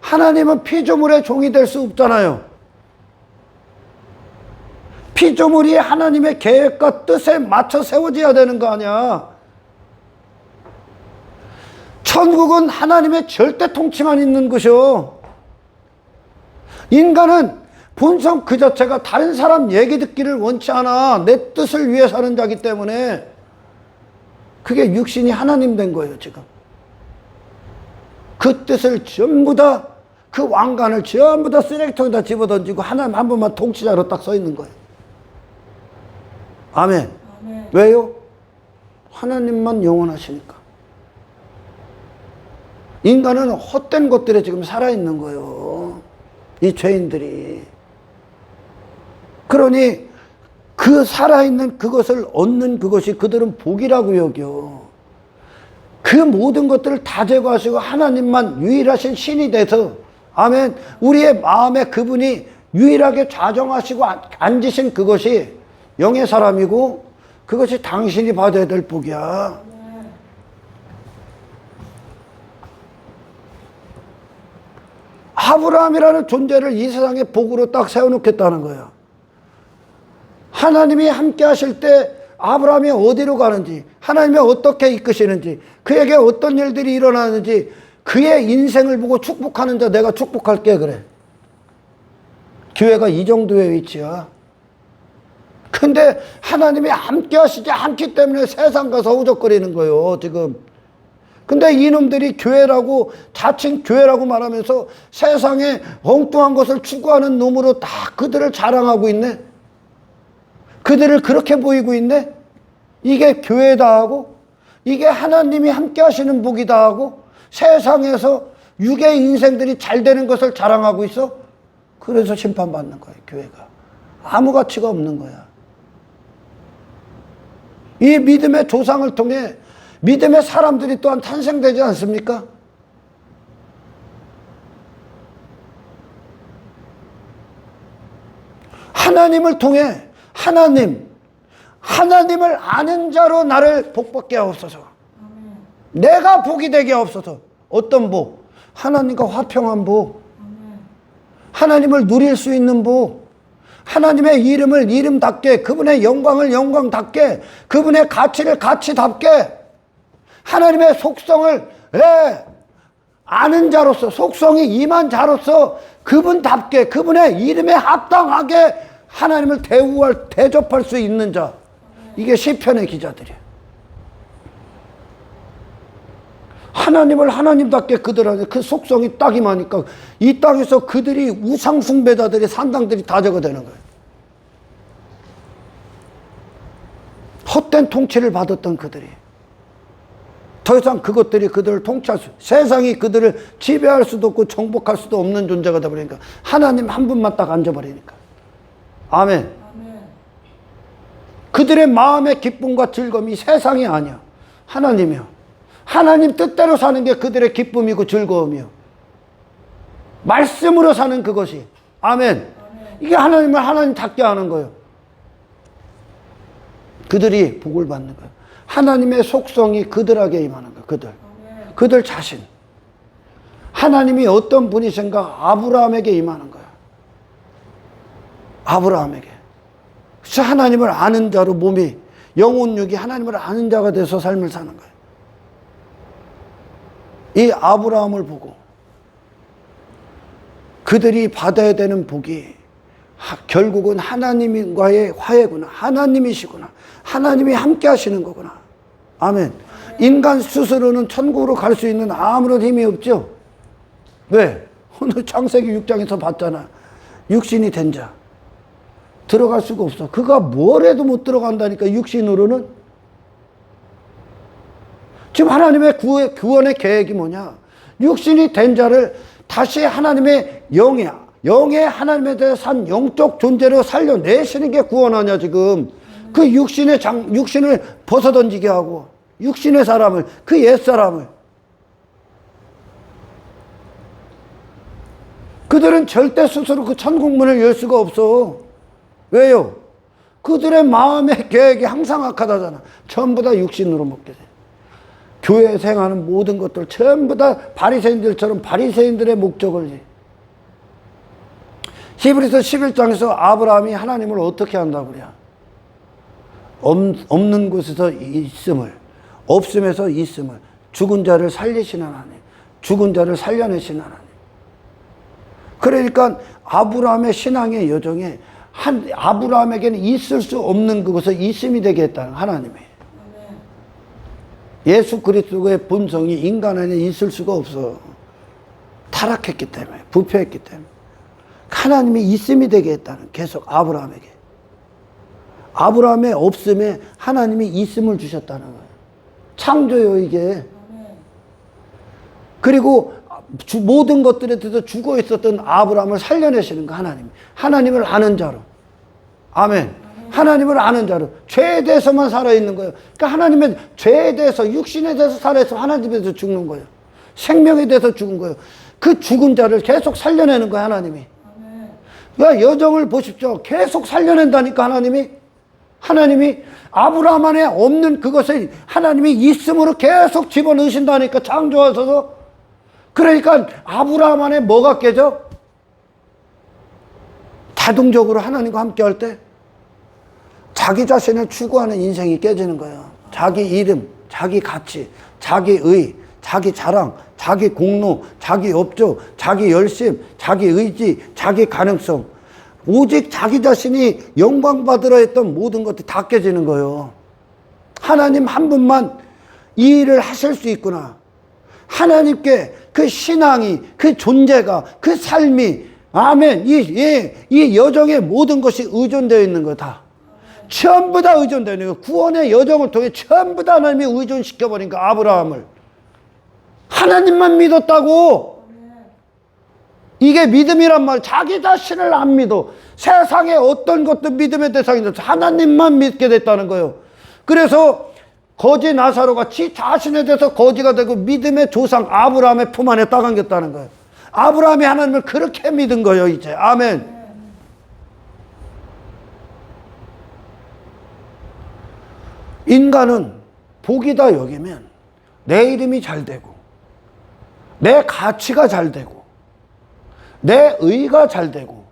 하나님은 피조물의 종이 될 수 없잖아요. 피조물이 하나님의 계획과 뜻에 맞춰 세워져야 되는 거 아니야. 천국은 하나님의 절대 통치만 있는 것이요. 인간은 본성 그 자체가 다른 사람 얘기 듣기를 원치 않아. 내 뜻을 위해 사는 자기 때문에 그게 육신이 하나님 된 거예요 지금. 그 뜻을 전부 다 그 왕관을 전부 다 쓰레기통에다 집어던지고 하나님 한 분만 통치자로 딱 서 있는 거예요. 아멘. 아멘. 왜요? 하나님만 영원하시니까. 인간은 헛된 것들에 지금 살아있는 거예요. 이 죄인들이. 그러니 그 살아있는 그것을 얻는 그것이 그들은 복이라고 여겨. 그 모든 것들을 다 제거하시고 하나님만 유일하신 신이 돼서, 아멘, 우리의 마음에 그분이 유일하게 좌정하시고 앉으신 그것이 영의 사람이고 그것이 당신이 받아야 될 복이야. 아브라함이라는 존재를 이 세상의 복으로 딱 세워놓겠다는 거예요. 하나님이 함께 하실 때 아브라함이 어디로 가는지, 하나님이 어떻게 이끄시는지, 그에게 어떤 일들이 일어나는지, 그의 인생을 보고 축복하는 자 내가 축복할게, 그래. 교회가 이 정도의 위치야. 근데 하나님이 함께 하시지 않기 때문에 세상 가서 허우적거리는 거예요, 지금. 근데 이놈들이 교회라고, 자칭 교회라고 말하면서 세상에 엉뚱한 것을 추구하는 놈으로 다 그들을 자랑하고 있네. 그들을 그렇게 보이고 있네. 이게 교회다 하고, 이게 하나님이 함께 하시는 복이다 하고, 세상에서 육의 인생들이 잘 되는 것을 자랑하고 있어. 그래서 심판받는 거예요, 교회가. 아무 가치가 없는 거야. 이 믿음의 조상을 통해 믿음의 사람들이 또한 탄생되지 않습니까? 하나님을 통해 하나님을 아는 자로 나를 복받게 하옵소서. 내가 복이 되게 하옵소서. 어떤 복? 하나님과 화평한 복. 하나님을 누릴 수 있는 복. 하나님의 이름을 이름답게, 그분의 영광을 영광답게, 그분의 가치를 가치답게, 하나님의 속성을 아는 자로서, 속성이 임한 자로서 그분답게, 그분의 이름에 합당하게 하나님을 대접할 수 있는 자. 이게 시편의 기자들이에요. 하나님을 하나님답게 그들한테 그 속성이 딱 임하니까 이 땅에서 그들이 우상 숭배자들이, 산당들이 다 제거되는 거예요. 헛된 통치를 받았던 그들이 더 이상 그것들이 그들을 통치할 수, 세상이 그들을 지배할 수도 없고 정복할 수도 없는 존재가 되어버리니까 하나님 한 분만 딱 앉아버리니까. 아멘. 아멘. 그들의 마음의 기쁨과 즐거움이 세상이 아니야. 하나님이야. 하나님 뜻대로 사는 게 그들의 기쁨이고 즐거움이요. 말씀으로 사는 그것이. 아멘. 아멘. 이게 하나님을 하나님답게 하는 거예요. 그들이 복을 받는 거예요. 하나님의 속성이 그들에게 임하는 거예요. 아멘. 그들 자신. 하나님이 어떤 분이신가 아브라함에게 임하는 거예요. 아브라함에게. 그래서 하나님을 아는 자로 몸이, 영혼육이 하나님을 아는 자가 돼서 삶을 사는 거예요. 이 아브라함을 보고 그들이 받아야 되는 복이 결국은 하나님과의 화해구나. 하나님이시구나. 하나님이 함께 하시는 거구나. 아멘. 인간 스스로는 천국으로 갈 수 있는 아무런 힘이 없죠. 왜? 오늘 창세기 6장에서 봤잖아. 육신이 된 자. 들어갈 수가 없어. 그가 뭘 해도 못 들어간다니까, 육신으로는. 지금 하나님의 구원의 계획이 뭐냐? 육신이 된 자를 다시 하나님의 영의 하나님에 대해 산 영적 존재로 살려내시는 게 구원하냐, 지금. 그 육신을 벗어던지게 하고, 육신의 사람을, 그 옛사람을. 그들은 절대 스스로 그 천국문을 열 수가 없어. 왜요? 그들의 마음의 계획이 항상 악하다잖아. 전부 다 육신으로 먹게 돼. 교회에서 행하는 모든 것들 전부 다 바리새인들처럼 바리새인들의 목적을. 히브리서 11장에서 아브라함이 하나님을 어떻게 한다고 그래요? 없는 곳에서 있음을, 없음에서 있음을, 죽은 자를 살리시는 하나님, 죽은 자를 살려내시는 하나님. 그러니까 아브라함의 신앙의 여정에 아브라함에게는 있을 수 없는 그것을 있음이 되게 했다는 하나님이에요. 예수 그리스도의 본성이 인간 안에 있을 수가 없어. 타락했기 때문에, 부패했기 때문에 하나님이 있음이 되게 했다는, 계속 아브라함에게. 아브라함의 없음에 하나님이 있음을 주셨다는 거예요. 창조요, 이게. 그리고 모든 것들에 대해서 죽어 있었던 아브라함을 살려내시는 거, 하나님. 하나님을 아는 자로. 아멘. 하나님을 아는 자로. 죄에 대해서만 살아있는 거예요. 그러니까 하나님의 죄에 대해서, 육신에 대해서 살아있어 하나님에 대해서 죽는 거예요. 생명에 대해서 죽은 거예요. 그 죽은 자를 계속 살려내는 거예요, 하나님이. 그러니까 여정을 보십시오. 계속 살려낸다니까, 하나님이. 하나님이 아브라함 안에 없는 그것을 하나님이 있음으로 계속 집어넣으신다니까, 창조하셔서. 그러니까 아브라함 안에 뭐가 깨져? 자동적으로 하나님과 함께 할 때 자기 자신을 추구하는 인생이 깨지는 거예요. 자기 이름, 자기 가치, 자기 의, 자기 자랑, 자기 공로, 자기 업적, 자기 열심, 자기 의지, 자기 가능성. 오직 자기 자신이 영광받으려 했던 모든 것들이 다 깨지는 거예요. 하나님 한 분만 이 일을 하실 수 있구나. 하나님께 그 신앙이, 그 존재가, 그 삶이, 아멘, 이 여정의 모든 것이 의존되어 있는 거다. 전부 다 의존되어 있는 거예요. 구원의 여정을 통해 전부 다 하나님이 의존시켜버린 거, 아브라함을. 하나님만 믿었다고. 이게 믿음이란 말. 자기 자신을 안 믿어. 세상에 어떤 것도 믿음의 대상이 없어. 하나님만 믿게 됐다는 거예요. 그래서 거지 나사로가 지 자신에 대해서 거지가 되고 믿음의 조상 아브라함의 품 안에 딱 안겼다는 거예요. 아브라함이 하나님을 그렇게 믿은 거예요, 이제. 아멘. 인간은 복이다 여기면 내 이름이 잘 되고, 내 가치가 잘 되고, 내 의가 잘 되고,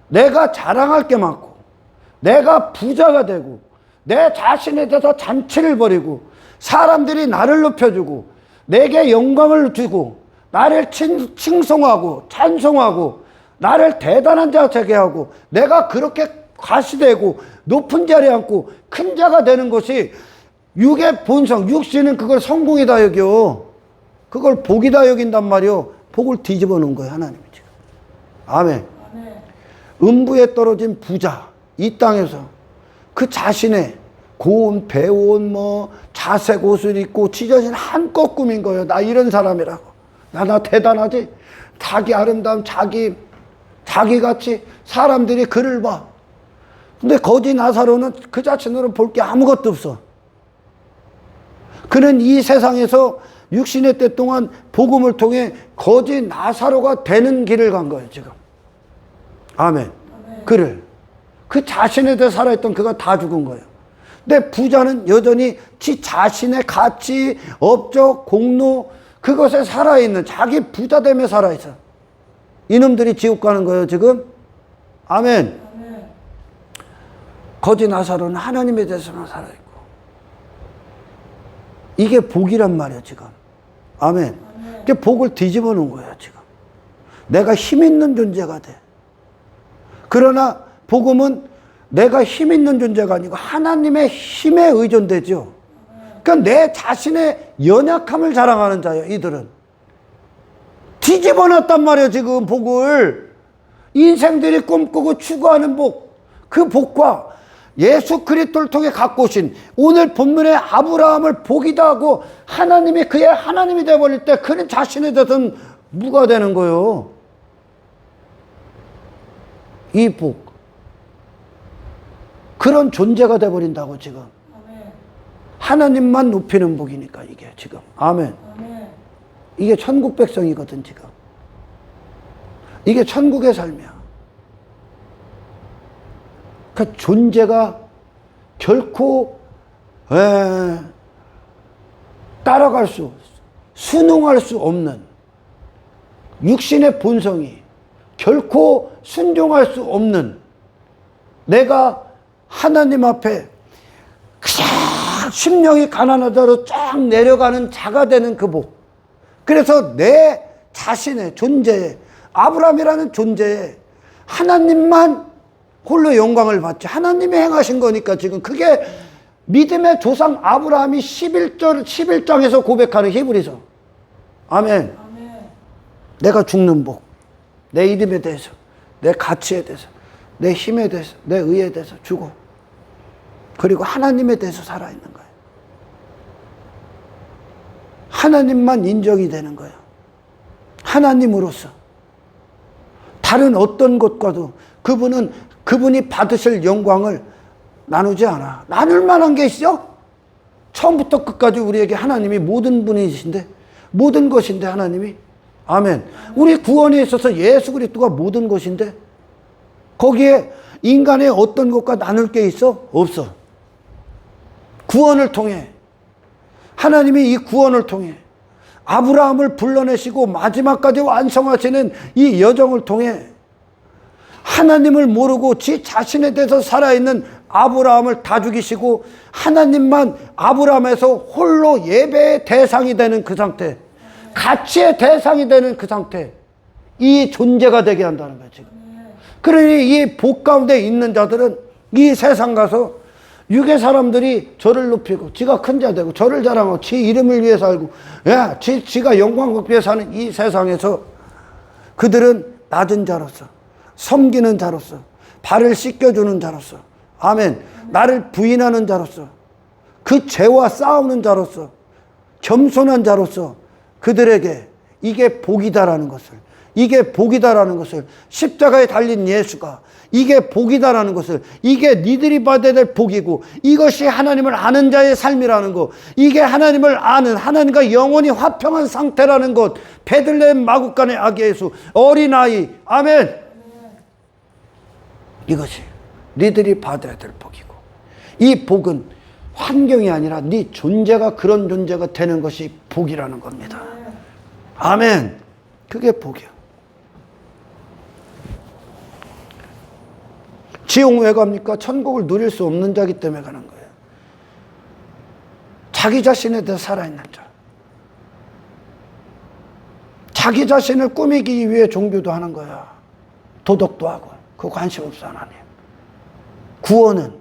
내가 자랑할 게 많고, 내가 부자가 되고, 내 자신에 대해서 잔치를 벌이고, 사람들이 나를 높여주고, 내게 영광을 주고, 나를 칭송하고 찬송하고, 나를 대단한 자 되게 하고, 내가 그렇게 과시되고 높은 자리에 앉고 큰 자가 되는 것이 육의 본성, 육신은 그걸 성공이다 여겨. 그걸 복이다 여긴단 말이요. 복을 뒤집어 놓은 거예요, 하나님이 지금. 아멘. 음부에 떨어진 부자, 이 땅에서 그 자신의 고운 배운 자색 옷을 입고 지저진 한껏 꾸민 거예요. 나 이런 사람이라고. 나 대단하지? 자기 아름다움, 자기 같이 사람들이 그를 봐. 근데 거지 나사로는 그 자신으로 볼 게 아무것도 없어. 그는 이 세상에서 육신의 때 동안 복음을 통해 거지 나사로가 되는 길을 간 거예요, 지금. 아멘. 그를. 그 자신에 대해 살아있던 그가 다 죽은 거예요. 근데 부자는 여전히 지 자신의 가치, 업적, 공로, 그것에 살아있는, 자기 부자됨에 살아있어. 이놈들이 지옥 가는 거예요, 지금. 아멘. 거지 나사로는 하나님에 대해서만 살아있고. 이게 복이란 말이에요, 지금. 아멘. 이게 복을 뒤집어 놓은 거예요, 지금. 내가 힘 있는 존재가 돼. 그러나 복음은 내가 힘 있는 존재가 아니고 하나님의 힘에 의존되죠. 그러니까 내 자신의 연약함을 자랑하는 자예요, 이들은. 뒤집어 놨단 말이에요, 지금 복을. 인생들이 꿈꾸고 추구하는 복, 그 복과 예수 그리스도를 통해 갖고 오신 오늘 본문의 아브라함을 복이다 하고 하나님이 그의 하나님이 되어버릴 때 그는 자신에 대해서는 무가 되는 거예요. 이 복. 그런 존재가 되어버린다고 지금. 하나님만 높이는 복이니까 이게 지금. 아멘. 이게 천국 백성이거든 지금. 이게 천국의 삶이야. 그 존재가 결코 따라갈 수, 순응할 수 없는 육신의 본성이 결코 순종할 수 없는 내가 하나님 앞에 그냥 심령이 가난하다로 쫙 내려가는 자가 되는 그 복. 그래서 내 자신의 존재에, 아브라함이라는 존재에 하나님만 홀로 영광을 받지. 하나님이 행하신 거니까 지금 그게 믿음의 조상 아브라함이 11장에서 고백하는 히브리서. 아멘. 내가 죽는 복, 내 이름에 대해서, 내 가치에 대해서, 내 힘에 대해서, 내 의에 대해서 주고, 그리고 하나님에 대해서 살아있는 거예요. 하나님만 인정이 되는 거예요. 하나님으로서. 다른 어떤 것과도 그분이 받으실 영광을 나누지 않아. 나눌 만한 게 있어? 처음부터 끝까지 우리에게 하나님이 모든 분이신데, 모든 것인데 하나님이. 아멘. 우리 구원에 있어서 예수 그리스도가 모든 것인데 거기에 인간의 어떤 것과 나눌 게 있어? 없어. 구원을 통해, 하나님이 이 구원을 통해 아브라함을 불러내시고 마지막까지 완성하시는 이 여정을 통해 하나님을 모르고 지 자신에 대해서 살아있는 아브라함을 다 죽이시고 하나님만 아브라함에서 홀로 예배의 대상이 되는 그 상태, 가치의 대상이 되는 그 상태, 이 존재가 되게 한다는 거예요 지금. 그러니 이 복 가운데 있는 자들은 이 세상 가서 육의 사람들이 저를 높이고 지가 큰 자 되고 저를 자랑하고 지 이름을 위해 살고, 지가 영광 얻기 위해 사는 이 세상에서 그들은 낮은 자로서, 섬기는 자로서, 발을 씻겨주는 자로서, 아멘, 나를 부인하는 자로서, 그 죄와 싸우는 자로서, 겸손한 자로서 그들에게 이게 복이다라는 것을, 이게 복이다라는 것을, 십자가에 달린 예수가 이게 복이다라는 것을, 이게 니들이 받아야 될 복이고 이것이 하나님을 아는 자의 삶이라는 것, 이게 하나님을 아는, 하나님과 영원히 화평한 상태라는 것, 베들레헴 마구간의 아기 예수, 어린아이, 아멘, 이것이 니들이 받아야 될 복이고, 이 복은 환경이 아니라 네 존재가 그런 존재가 되는 것이 복이라는 겁니다. 아멘. 그게 복이야. 지옥 왜 갑니까? 천국을 누릴 수 없는 자기 때문에 가는 거예요. 자기 자신에 대해 살아있는 자. 자기 자신을 꾸미기 위해 종교도 하는 거야. 도덕도 하고. 그거 관심 없어 하나님. 구원은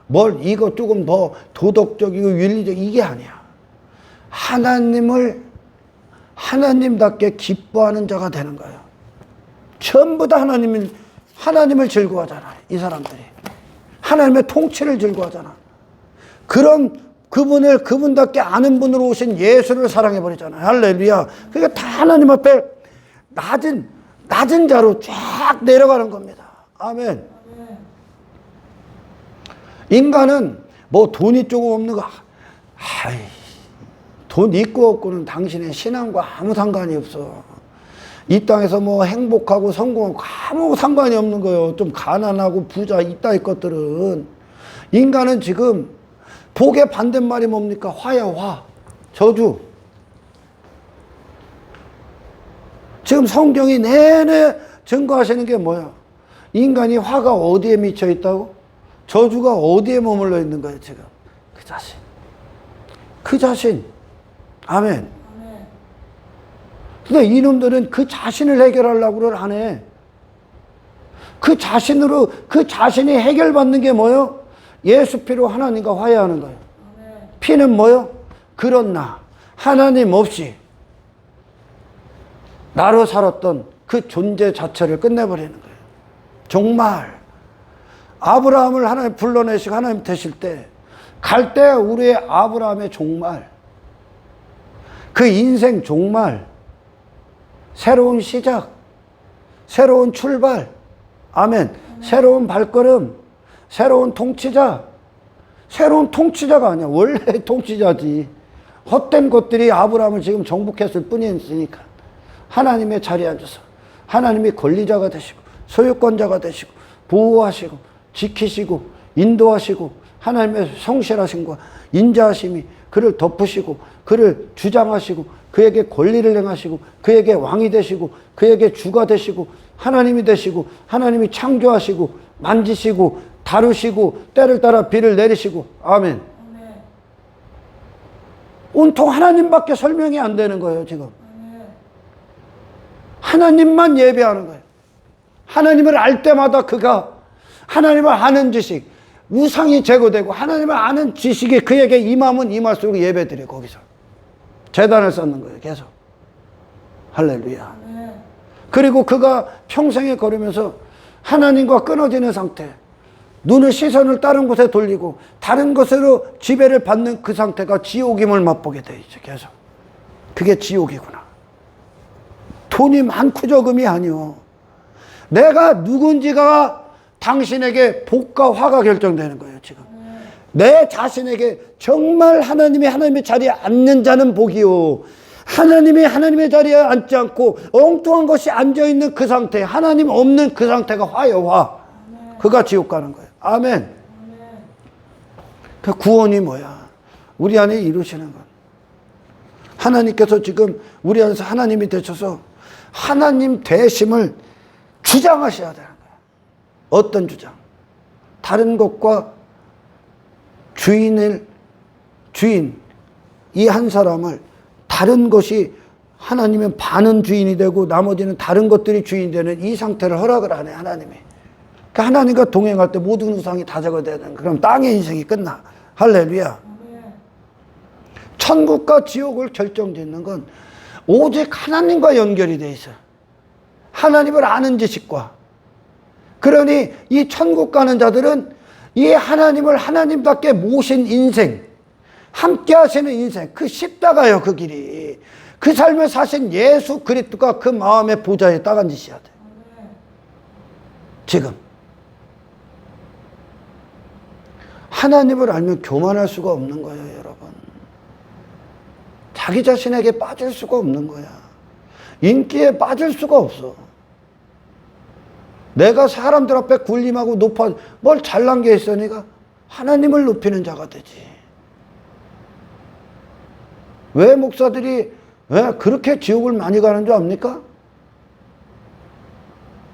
뭘 이거 조금 더 도덕적이고 윤리적 이게 아니야. 하나님답게 기뻐하는 자가 되는 거예요. 전부 다 하나님을 즐거워하잖아. 이 사람들이 하나님의 통치를 즐거워하잖아. 그런 그분답게 아는 분으로 오신 예수를 사랑해버리잖아. 할렐루야. 그러니까 다 하나님 앞에 낮은 자로 쫙 내려가는 겁니다. 아멘. 인간은 뭐 돈이 조금 없는 거, 돈 있고 없고는 당신의 신앙과 아무 상관이 없어. 이 땅에서 뭐 행복하고 성공하고 아무 상관이 없는 거예요. 좀 가난하고 부자 이따위 것들은. 인간은 지금 복의 반대말이 뭡니까? 화야, 화. 저주. 지금 성경이 내내 증거하시는 게 뭐야? 인간이 화가 어디에 미쳐 있다고? 저주가 어디에 머물러 있는 거예요 지금? 그 자신. 그 자신. 아멘. 근데 이놈들은 그 자신을 해결하려고 안 해. 그 자신이 해결받는 게 뭐요? 예수 피로 하나님과 화해하는 거예요. 피는 뭐요? 그런 하나님 없이 나로 살았던 그 존재 자체를 끝내버리는 거예요. 정말 아브라함을 하나님 불러내시고 하나님 되실 때, 갈 때 우리의 아브라함의 종말, 그 인생 종말, 새로운 시작, 새로운 출발, 아멘, 새로운 발걸음, 새로운 통치자, 새로운 통치자가 아니야. 원래 통치자지. 헛된 것들이 아브라함을 지금 정복했을 뿐이니까 하나님의 자리에 앉아서 하나님이 권리자가 되시고 소유권자가 되시고 보호하시고 지키시고 인도하시고 하나님의 성실하심과 인자하심이 그를 덮으시고 그를 주장하시고 그에게 권리를 행하시고 그에게 왕이 되시고 그에게 주가 되시고 하나님이 되시고 하나님이 창조하시고 만지시고 다루시고 때를 따라 비를 내리시고 아멘. 온통 하나님밖에 설명이 안 되는 거예요 지금. 하나님만 예배하는 거예요. 하나님을 알 때마다 그가 하나님을 아는 지식, 우상이 제거되고 하나님을 아는 지식이 그에게 임하면 임할수록 예배드려. 거기서 재단을 쌓는 거예요 계속. 할렐루야. 그리고 그가 평생에 걸으면서 하나님과 끊어지는 상태, 눈을 시선을 다른 곳에 돌리고 다른 것으로 지배를 받는 그 상태가 지옥임을 맛보게 돼 있죠. 계속. 그게 지옥이구나. 돈이 많고 적음이 아니오. 내가 누군지가 당신에게 복과 화가 결정되는 거예요. 지금 내 자신에게 정말 하나님의 자리에 앉는 자는 복이요, 하나님이 하나님의 자리에 앉지 않고 엉뚱한 것이 앉아있는 그 상태, 하나님 없는 그 상태가 화요. 화. 그가 지옥 가는 거예요. 아멘. 그 구원이 뭐야? 우리 안에 이루시는 것. 하나님께서 지금 우리 안에서 하나님이 되셔서 하나님 되심을 주장하셔야 되는 거예요. 어떤 주장? 다른 것과 주인, 이 한 사람을 다른 것이 하나님은 반은 주인이 되고 나머지는 다른 것들이 주인이 되는 이 상태를 허락을 하네, 하나님이. 그러니까 하나님과 동행할 때 모든 우상이 다 제거되는, 그럼 땅의 인생이 끝나. 할렐루야. 천국과 지옥을 결정짓는 건 오직 하나님과 연결이 돼 있어요. 하나님을 아는 지식과. 그러니 이 천국 가는 자들은 이 하나님을 하나님답게 모신 인생, 함께 하시는 인생, 그 십자가요, 그 길이. 그 삶을 사신 예수 그리스도가 그 마음의 보좌에 딱 앉으셔야 돼. 지금. 하나님을 알면 교만할 수가 없는 거예요, 여러분. 자기 자신에게 빠질 수가 없는 거야. 인기에 빠질 수가 없어. 내가 사람들 앞에 군림하고 높아, 뭘 잘난 게 있어, 네가? 하나님을 높이는 자가 되지. 왜 목사들이 왜 그렇게 지옥을 많이 가는 줄 압니까?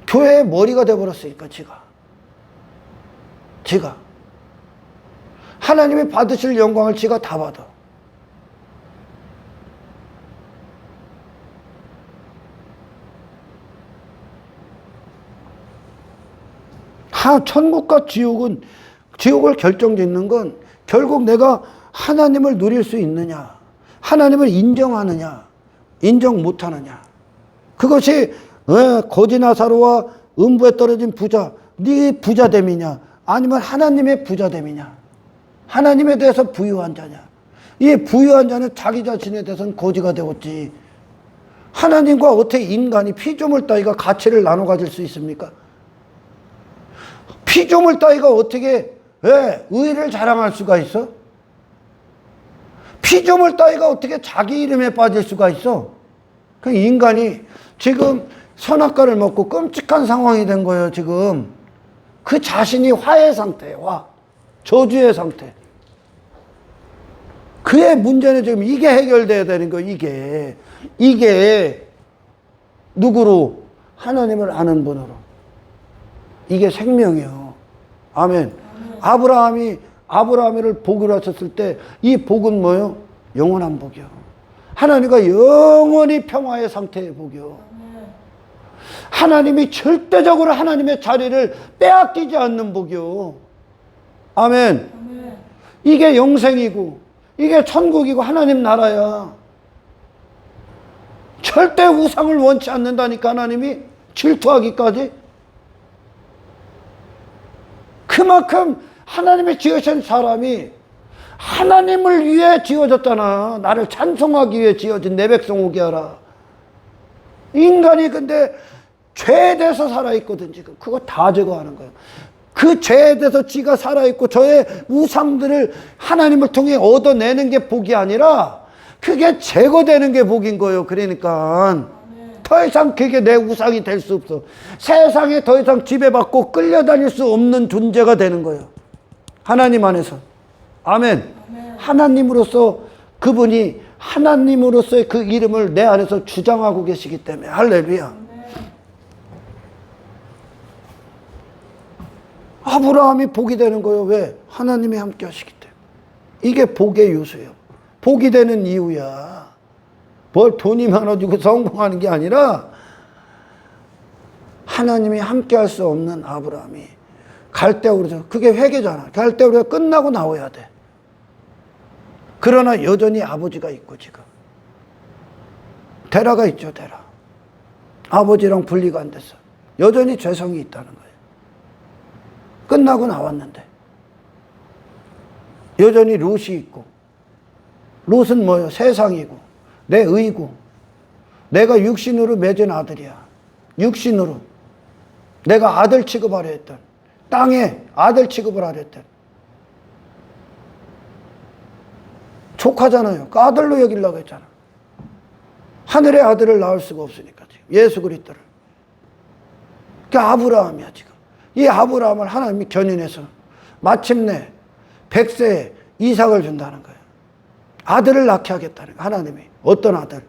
교회의 머리가 돼버렸으니까, 지가. 하나님이 받으실 영광을 지가 다 받아. 천국과 지옥을 결정짓는 건 결국 내가 하나님을 누릴 수 있느냐, 하나님을 인정하느냐, 인정 못하느냐. 그것이 거지 나사로와 음부에 떨어진 부자, 네 부자됨이냐, 아니면 하나님의 부자됨이냐, 하나님에 대해서 부유한 자냐. 이 부유한 자는 자기 자신에 대해서는 거지가 되었지. 하나님과 어떻게 인간이 피조물 따위가 가치를 나눠 가질 수 있습니까? 피조물 따위가 어떻게 의를 자랑할 수가 있어? 피조물 따위가 어떻게 자기 이름에 빠질 수가 있어? 그 인간이 지금 선악과를 먹고 끔찍한 상황이 된 거예요, 지금. 그 자신이 화의 상태예요, 화. 저주의 상태. 그의 문제는 지금 이게 해결돼야 되는 거예요, 이게. 누구로? 하나님을 아는 분으로. 이게 생명이요. 아멘. 아브라함을 복으로 하셨을 때 이 복은 뭐요? 영원한 복이요. 하나님과 영원히 평화의 상태의 복이요. 하나님이 절대적으로 하나님의 자리를 빼앗기지 않는 복이요. 아멘. 이게 영생이고 이게 천국이고 하나님 나라야. 절대 우상을 원치 않는다니까, 하나님이. 질투하기까지. 그만큼 하나님이 지으신 사람이 하나님을 위해 지어졌잖아. 나를 찬송하기 위해 지어진 내 백성 오게 하라. 인간이 근데 죄에 대해서 살아있거든, 지금. 그거 다 제거하는 거예요. 그 죄에 대해서 지가 살아있고 저의 우상들을 하나님을 통해 얻어내는 게 복이 아니라 그게 제거되는 게 복인 거예요. 그러니까 더 이상 그게 내 우상이 될 수 없어. 세상에 더 이상 지배받고 끌려다닐 수 없는 존재가 되는 거예요. 하나님 안에서. 아멘. 하나님으로서, 그분이 하나님으로서의 그 이름을 내 안에서 주장하고 계시기 때문에. 할렐루야. 아브라함이 복이 되는 거예요. 왜? 하나님이 함께 하시기 때문에. 이게 복의 요소예요. 복이 되는 이유야. 뭘 돈이 많아지고 성공하는 게 아니라 하나님이 함께 할 수 없는 아브라함이 갈대우르죠. 그게 회개잖아. 갈대우르가 끝나고 나와야 돼. 그러나 여전히 아버지가 있고 지금. 데라가 있죠, 데라. 아버지랑 분리가 안 됐어. 여전히 죄성이 있다는 거예요. 끝나고 나왔는데 여전히 롯이 있고, 롯은 뭐예요? 세상이고 내 의고, 내가 육신으로 맺은 아들이야. 육신으로 내가 아들 취급하려 했던, 땅에 아들 취급을 하려 했던 조카잖아요. 그 아들로 여기려고 했잖아. 하늘의 아들을 낳을 수가 없으니까 지금 예수 그리스도를. 그 아브라함이야 지금. 이 아브라함을 하나님이 견인해서 마침내 100세에 이삭을 준다는 거예요. 아들을 낳게 하겠다는 거예요. 하나님이. 어떤 아들?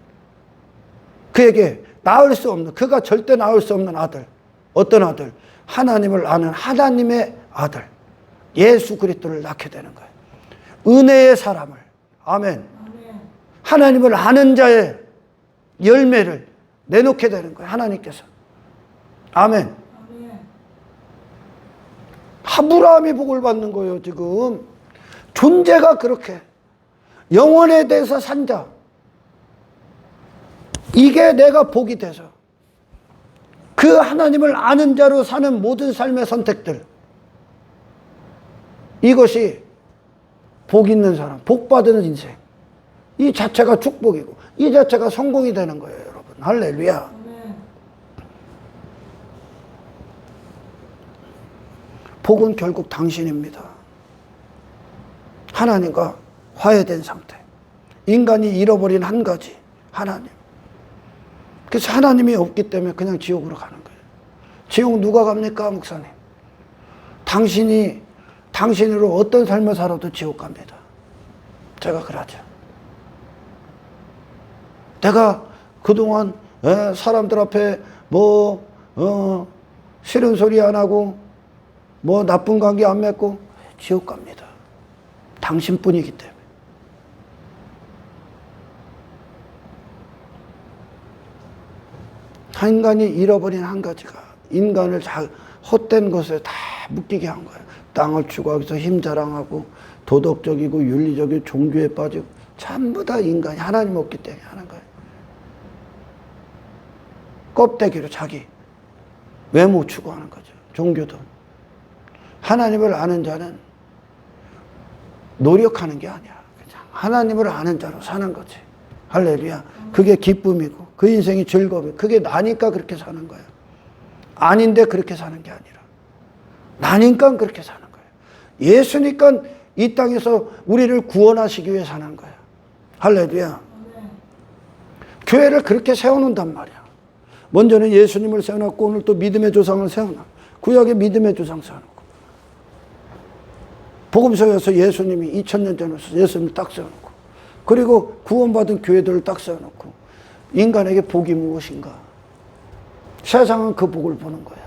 그에게 낳을 수 없는, 그가 절대 낳을 수 없는 아들. 어떤 아들? 하나님을 아는 하나님의 아들. 예수 그리스도를 낳게 되는 거예요. 은혜의 사람을. 아멘. 하나님을 아는 자의 열매를 내놓게 되는 거예요. 하나님께서. 아멘. 아브라함이 복을 받는 거예요. 지금 존재가 그렇게 영혼에 대해서 산 자, 이게 내가 복이 돼서 그 하나님을 아는 자로 사는 모든 삶의 선택들, 이것이 복 있는 사람, 복 받는 인생, 이 자체가 축복이고 이 자체가 성공이 되는 거예요. 여러분, 할렐루야. 복은 결국 당신입니다. 하나님과 화해된 상태. 인간이 잃어버린 한 가지, 하나님. 그래서 하나님이 없기 때문에 그냥 지옥으로 가는 거예요. 지옥 누가 갑니까, 목사님? 당신으로 어떤 삶을 살아도 지옥 갑니다. 제가 그러죠. 내가 그동안 사람들 앞에 싫은 소리 안 하고 나쁜 관계 안 맺고 지옥 갑니다. 당신뿐이기 때문에. 인간이 잃어버린 한 가지가 인간을 헛된 것에 다 묶이게 한 거예요. 땅을 추구하기 위해서 힘 자랑하고 도덕적이고 윤리적이고 종교에 빠지고 전부 다 인간이 하나님 없기 때문에 하는 거예요. 껍데기로 자기 외모 추구하는 거죠. 종교도. 하나님을 아는 자는 노력하는 게 아니야. 그냥 하나님을 아는 자로 사는 거지. 할렐루야. 그게 기쁨이고 그 인생이 즐거움이고 그게 나니까 그렇게 사는 거야. 아닌데 그렇게 사는 게 아니라 나니까 그렇게 사는 거야. 예수니까 이 땅에서 우리를 구원하시기 위해 사는 거야. 할렐루야. 교회를 그렇게 세워놓는단 말이야. 먼저는 예수님을 세워놓고 오늘 또 믿음의 조상을 세워놔. 구약의 믿음의 조상 세워놓고 복음서에서 예수님이 2000년 전에 예수님을 딱 세워놓고 그리고 구원받은 교회들을 딱 세워놓고 인간에게 복이 무엇인가? 세상은 그 복을 보는 거야.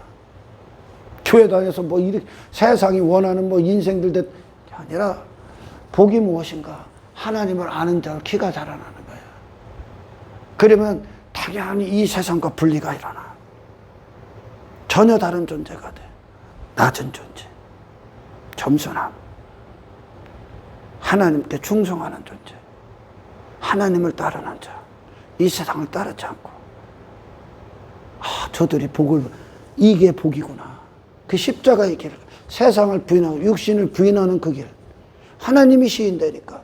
교회 다녀서 이렇게 세상이 원하는 인생들 아니라 복이 무엇인가? 하나님을 아는 자로 키가 자라나는 거야. 그러면 당연히 이 세상과 분리가 일어나. 전혀 다른 존재가 돼. 낮은 존재. 겸손함. 하나님께 충성하는 존재. 하나님을 따르는 자. 이 세상을 따르지 않고. 저들이 이게 복이구나. 그 십자가의 길. 세상을 부인하고 육신을 부인하는 그 길. 하나님이 시인되니까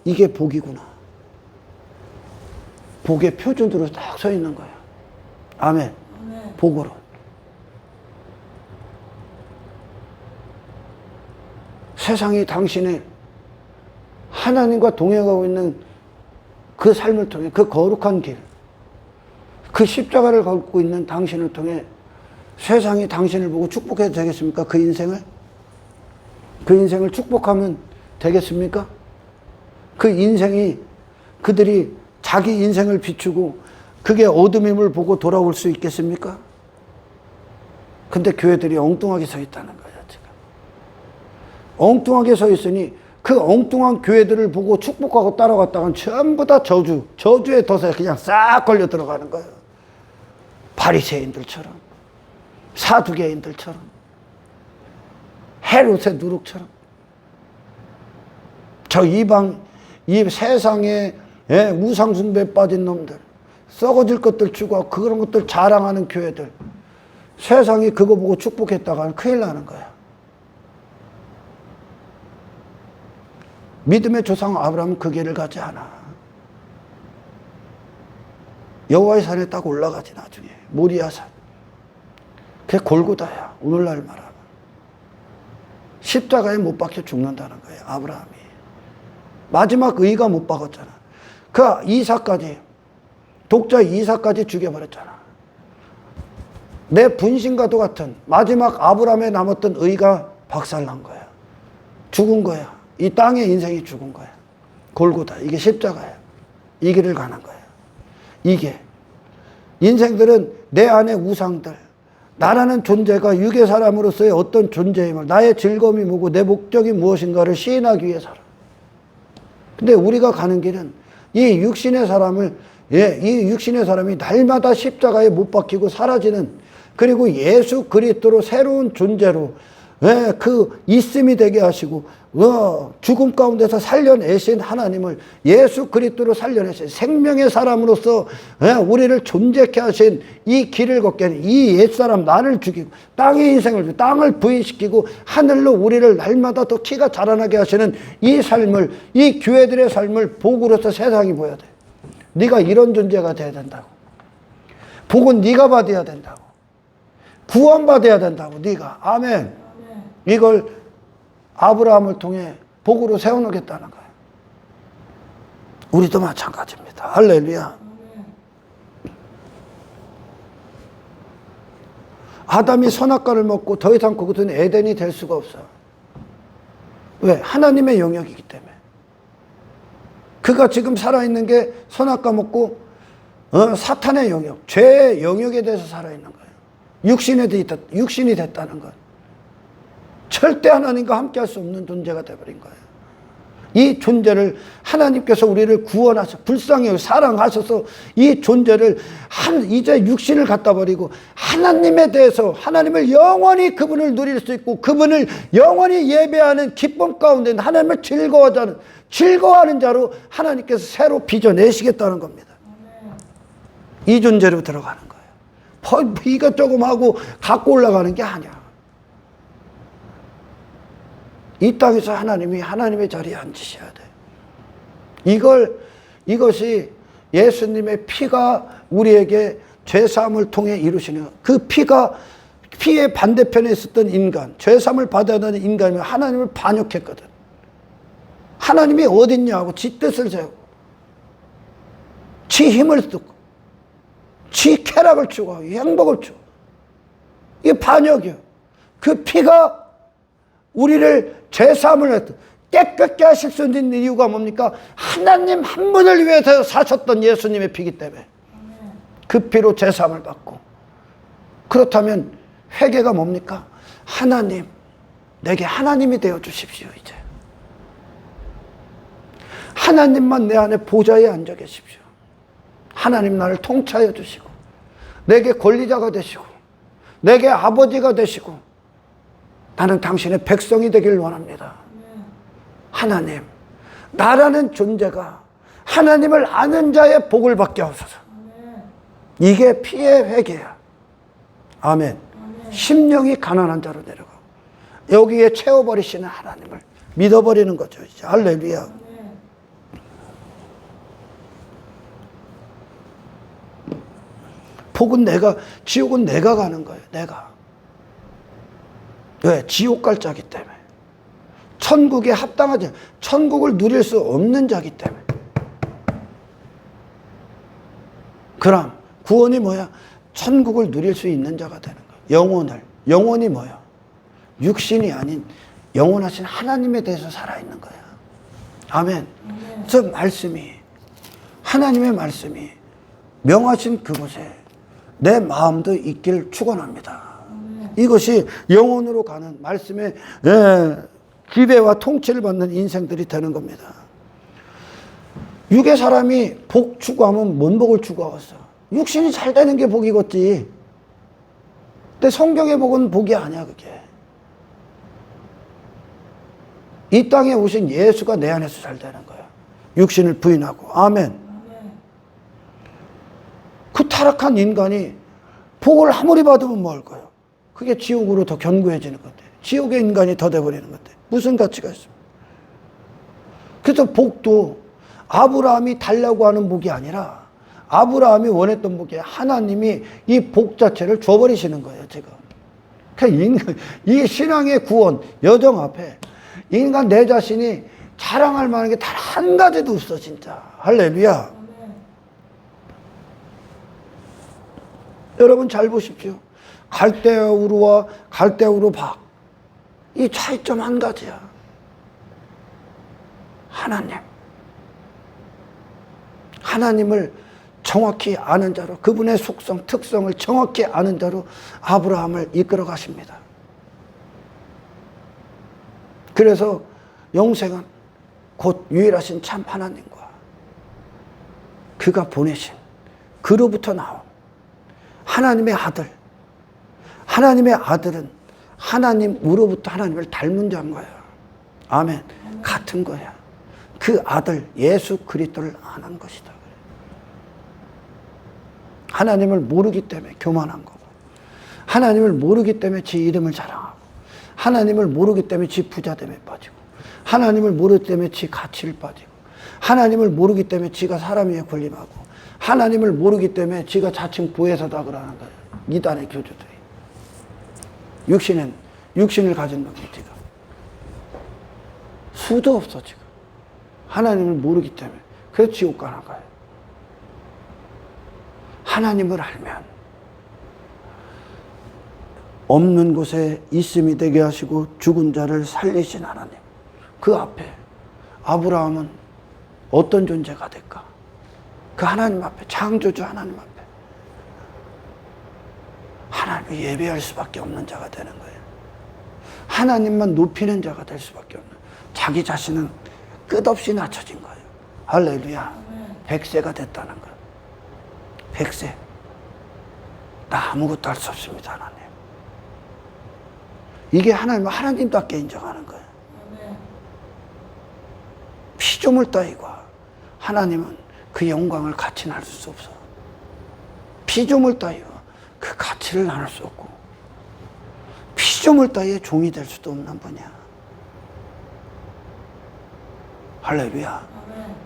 이게 복이구나. 복의 표준으로 딱 서 있는 거예요. 아멘. 복으로. 세상이 당신의 하나님과 동행하고 있는 그 삶을 통해 그 거룩한 길, 그 십자가를 걷고 있는 당신을 통해 세상이 당신을 보고 축복해도 되겠습니까? 그 인생을? 그 인생을 축복하면 되겠습니까? 그 인생이 그들이 자기 인생을 비추고 그게 어둠임을 보고 돌아올 수 있겠습니까? 근데 교회들이 엉뚱하게 서 있다는 거예요, 지금. 엉뚱하게 서 있으니 그 엉뚱한 교회들을 보고 축복하고 따라갔다간 전부 다 저주의 덫에 그냥 싹 걸려 들어가는 거예요. 바리새인들처럼, 사두개인들처럼, 헤롯의 누룩처럼. 이 세상에 우상숭배에 빠진 놈들, 썩어질 것들 추구하고 그런 것들 자랑하는 교회들, 세상이 그거 보고 축복했다가는 큰일 나는 거야. 믿음의 조상 아브라함은 그 길을 가지 않아. 여호와의 산에 딱 올라가지 나중에. 모리아산. 그게 골고다야. 오늘날 말하면. 십자가에 못 박혀 죽는다는 거예요. 아브라함이. 마지막 의가 못 박았잖아. 그 이삭까지, 독자 이삭까지 죽여버렸잖아. 내 분신과도 같은 마지막 아브라함에 남았던 의가 박살난 거야. 죽은 거야. 이 땅의 인생이 죽은 거야. 골고다. 이게 십자가야. 이 길을 가는 거야. 이게. 인생들은 내 안의 우상들, 나라는 존재가 육의 사람으로서의 어떤 존재임을, 나의 즐거움이 뭐고 내 목적이 무엇인가를 시인하기 위해 살아. 근데 우리가 가는 길은 이 육신의 사람을, 이 육신의 사람이 날마다 십자가에 못 박히고 사라지는, 그리고 예수 그리스도로 새로운 존재로 그 있음이 되게 하시고 죽음 가운데서 살려내신 하나님을 예수 그리스도로 살려내신 생명의 사람으로서 우리를 존재케 하신 이 길을 걷게 하는 이 옛사람 나를 죽이고 땅의 인생을, 땅을 부인시키고 하늘로 우리를 날마다 더 키가 자라나게 하시는 이 삶을, 이 교회들의 삶을 복으로서 세상이 보여야 돼. 네가 이런 존재가 돼야 된다고. 복은 네가 받아야 된다고. 구원받아야 된다고. 네가. 아멘. 이걸 아브라함을 통해 복으로 세워놓겠다는 거예요. 우리도 마찬가지입니다. 할렐루야. 아담이 선악과를 먹고 더 이상 그것은 에덴이 될 수가 없어. 왜? 하나님의 영역이기 때문에. 그가 지금 살아있는 게 선악과 먹고 사탄의 영역, 죄의 영역에 대해서 살아있는 거예요. 육신이 됐다는 것. 절대 하나님과 함께 할 수 없는 존재가 되어버린 거예요. 이 존재를 하나님께서 우리를 구원하셔서 불쌍히 사랑하셔서 이 존재를 이제 육신을 갖다 버리고 하나님에 대해서, 하나님을 영원히 그분을 누릴 수 있고 그분을 영원히 예배하는 기쁨 가운데 하나님을 즐거워하는 자로 하나님께서 새로 빚어내시겠다는 겁니다. 이 존재로 들어가는 거예요. 이것저것 하고 갖고 올라가는 게 아니야. 이 땅에서 하나님이 하나님의 자리에 앉으셔야 돼. 이것이 예수님의 피가 우리에게 죄사함을 통해 이루시는, 그 피의 반대편에 있었던 인간, 죄사함을 받아야 되는 인간이 하나님을 반역했거든. 하나님이 어딨냐 하고 지 뜻을 세우고 지 힘을 쓰고 지 쾌락을 추구하고 행복을 추구. 이게 반역이에요. 그 피가 우리를 죄사함을 했던, 깨끗게 하실 수 있는 이유가 뭡니까? 하나님 한 분을 위해서 사셨던 예수님의 피기 때문에 그 피로 죄사함을 받고. 그렇다면 회개가 뭡니까? 하나님, 내게 하나님이 되어 주십시오. 이제 하나님만 내 안에 보좌에 앉아 계십시오. 하나님 나를 통치하여 주시고 내게 권리자가 되시고 내게 아버지가 되시고 나는 당신의 백성이 되길 원합니다. 하나님, 나라는 존재가 하나님을 아는 자의 복을 받게 하소서. 이게 피의 회개야. 아멘. 심령이 가난한 자로 내려가고 여기에 채워버리시는 하나님을 믿어버리는 거죠. 이제. 할렐루야. 복은 지옥은 내가 가는 거예요. 내가. 왜? 지옥 갈 자기 때문에. 천국에 합당하지, 천국을 누릴 수 없는 자기 때문에. 그럼 구원이 뭐야? 천국을 누릴 수 있는 자가 되는 거야. 영혼이 뭐야? 육신이 아닌 영원하신 하나님에 대해서 살아있는 거야. 아멘. 저 말씀이, 하나님의 말씀이 명하신 그곳에 내 마음도 있기를 축원합니다. 이것이 영혼으로 가는 말씀의 지배와 통치를 받는 인생들이 되는 겁니다. 육의 사람이 복 추구하면 뭔 복을 추구하겠어? 육신이 잘 되는 게 복이겠지. 근데 성경의 복은 복이 아니야, 그게. 이 땅에 오신 예수가 내 안에서 잘 되는 거야. 육신을 부인하고. 아멘. 타락한 인간이 복을 아무리 받으면 뭐 할 거예요? 그게 지옥으로 더 견고해지는 건데, 지옥의 인간이 더 돼버리는 건데 무슨 가치가 있습니까? 그래서 복도 아브라함이 달라고 하는 복이 아니라 아브라함이 원했던 복이 하나님이 이 복 자체를 줘버리시는 거예요, 지금. 그러니까 이 신앙의 구원, 여정 앞에 인간 내 자신이 자랑할 만한 게 단 한 가지도 없어, 진짜. 할렐루야. 여러분 잘 보십시오. 갈대우루와 갈대우루 박. 이 차이점 한 가지야. 하나님. 하나님을 정확히 아는 자로, 그분의 속성, 특성을 정확히 아는 자로 아브라함을 이끌어 가십니다. 그래서 영생은 곧 유일하신 참 하나님과 그가 보내신, 그로부터 나온 하나님의 아들. 하나님의 아들은 하나님으로부터 하나님을 닮은 자인 거야. 아멘. 같은 거야. 그 아들 예수 그리스도를 아는 것이다. 하나님을 모르기 때문에 교만한 거고, 하나님을 모르기 때문에 지 이름을 자랑하고, 하나님을 모르기 때문에 지 부자됨에 빠지고, 하나님을 모르기 때문에 지 가치를 빠지고, 하나님을 모르기 때문에 지가 사람 위에 군림하고, 하나님을 모르기 때문에 지가 자칭 부에서다 그러는 거예요. 이단의 교주들이. 육신을 가진 놈이 지금 수도 없어, 지금. 하나님을 모르기 때문에. 그래서 지옥 가는 거예요. 하나님을 알면 없는 곳에 있음이 되게 하시고 죽은 자를 살리신 하나님. 그 앞에 아브라함은 어떤 존재가 될까? 그 하나님 앞에, 창조주 하나님 앞에 하나님을 예배할 수밖에 없는 자가 되는 거예요. 하나님만 높이는 자가 될 수밖에 없는, 자기 자신은 끝없이 낮춰진 거예요. 할렐루야. 100세가 됐다는 거예요. 100세. 나 아무것도 할 수 없습니다, 하나님. 이게 하나님답게 인정하는 거예요. 피조물 따위가 하나님은 그 영광을 같이 나눌 수 없어. 피조물 따위와 그 가치를 나눌 수 없고, 피조물 따위의 종이 될 수도 없는 분이야. 할렐루야.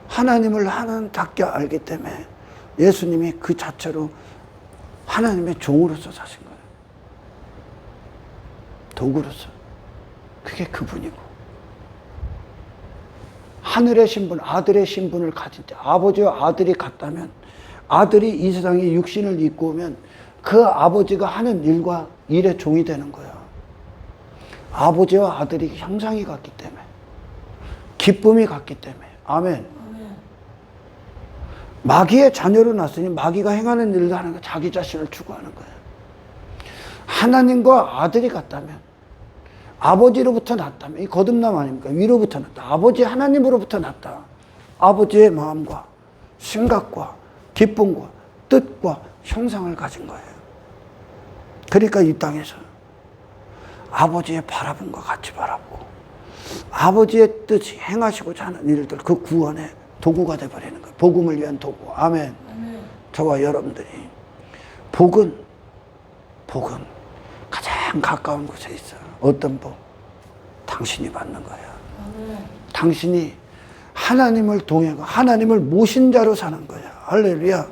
하나님을 하나님답게 알기 때문에 예수님이 그 자체로 하나님의 종으로서 사신 거예요. 도구로서. 그게 그분이고, 하늘의 신분, 아들의 신분을 가진 자, 아버지와 아들이 같다면, 아들이 이 세상에 육신을 입고 오면 그 아버지가 하는 일과 일의 종이 되는 거예요. 아버지와 아들이 형상이 같기 때문에, 기쁨이 같기 때문에. 아멘. 마귀의 자녀로 났으니 마귀가 행하는 일을 하는 거, 자기 자신을 추구하는 거예요. 하나님과 아들이 같다면, 아버지로부터 났다면, 이 거듭남 아닙니까? 위로부터 났다. 아버지 하나님으로부터 났다. 아버지의 마음과 생각과 기쁨과 뜻과 형상을 가진 거예요. 그러니까 이 땅에서 아버지의 바라봄과 같이 바라보고, 아버지의 뜻이 행하시고자 하는 일들, 그 구원의 도구가 되어버리는 거예요. 복음을 위한 도구. 아멘. 저와 여러분들이 복은 가장 가까운 곳에 있어요. 어떤 복? 당신이 받는 거예요. 당신이 하나님을 동행하고 하나님을 모신 자로 사는 거예요. 할렐루야.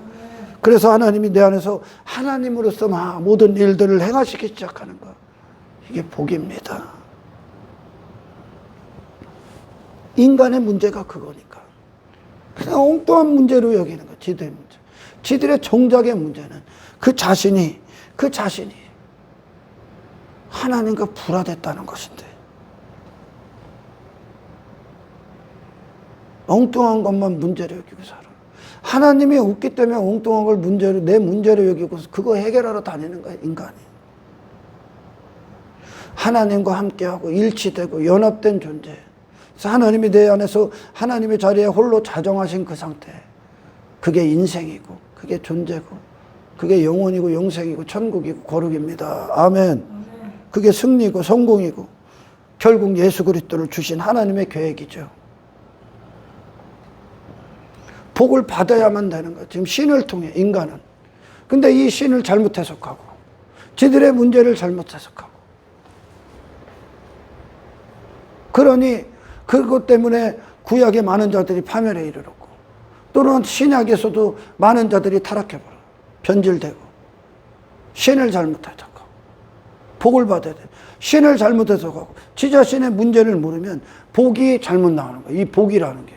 그래서 하나님이 내 안에서 하나님으로서 모든 일들을 행하시기 시작하는 거, 이게 복입니다. 인간의 문제가 그거니까. 그냥 엉뚱한 문제로 여기는 거예요. 지들의 문제. 지들의 정작의 문제는 그 자신이 하나님과 불화됐다는 것인데, 엉뚱한 것만 문제로 여기고 살아. 하나님이 없기 때문에 엉뚱한 걸 문제로, 내 문제로 여기고 그거 해결하러 다니는 거야, 인간이. 하나님과 함께하고 일치되고 연합된 존재. 그래서 하나님이 내 안에서 하나님의 자리에 홀로 자정하신 그 상태, 그게 인생이고, 그게 존재고, 그게 영혼이고 영생이고 천국이고 거룩입니다. 아멘. 그게 승리고 성공이고 결국 예수 그리스도를 주신 하나님의 계획이죠. 복을 받아야만 되는 거예요. 지금 신을 통해 인간은 근데 이 신을 잘못 해석하고 지들의 문제를 잘못 해석하고 그러니 그것 때문에 구약의 많은 자들이 파멸에 이르렀고 또는 신약에서도 많은 자들이 타락해버려 변질되고 신을 잘못 해석하고 복을 받아야 돼. 신을 잘못 해석하고 지 자신의 문제를 모르면 복이 잘못 나오는 거야. 이 복이라는 게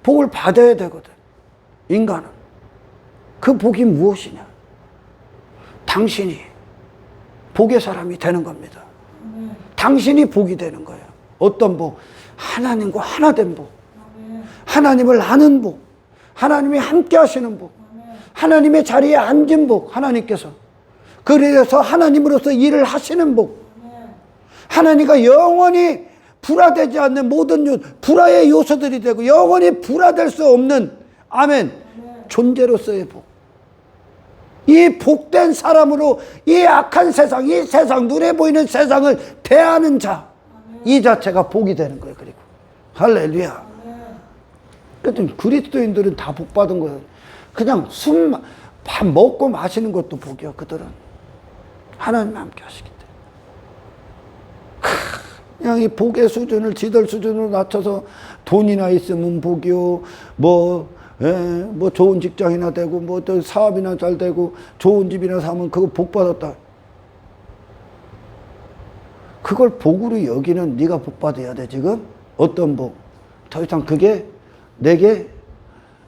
복을 받아야 되거든. 인간은 그 복이 무엇이냐? 당신이 복의 사람이 되는 겁니다. 당신이 복이 되는 거예요. 어떤 복? 하나님과 하나된 복. 하나님을 아는 복. 하나님이 함께 하시는 복. 하나님의 자리에 앉은 복. 하나님께서. 그래서 하나님으로서 일을 하시는 복. 하나님과 영원히 불화되지 않는 모든 불화의 요소들이 되고 영원히 불화될 수 없는 아멘 존재로서의 복. 이 복된 사람으로 이 악한 세상, 이 세상, 눈에 보이는 세상을 대하는 자, 이 자체가 복이 되는 거예요. 그리고 할렐루야. 그랬더니 그리스도인들은 다 복 받은 거예요. 그냥 밥 먹고 마시는 것도 복이요. 그들은 하나님 함께 하시기 때문에 그냥 이 복의 수준을 지들 수준으로 낮춰서 돈이나 있으면 복이요, 뭐 좋은 직장이나 되고, 뭐 또 사업이나 잘 되고, 좋은 집이나 사면 그거 복 받았다. 그걸 복으로 여기는 네가 복 받아야 돼, 지금? 어떤 복? 더 이상 그게 내게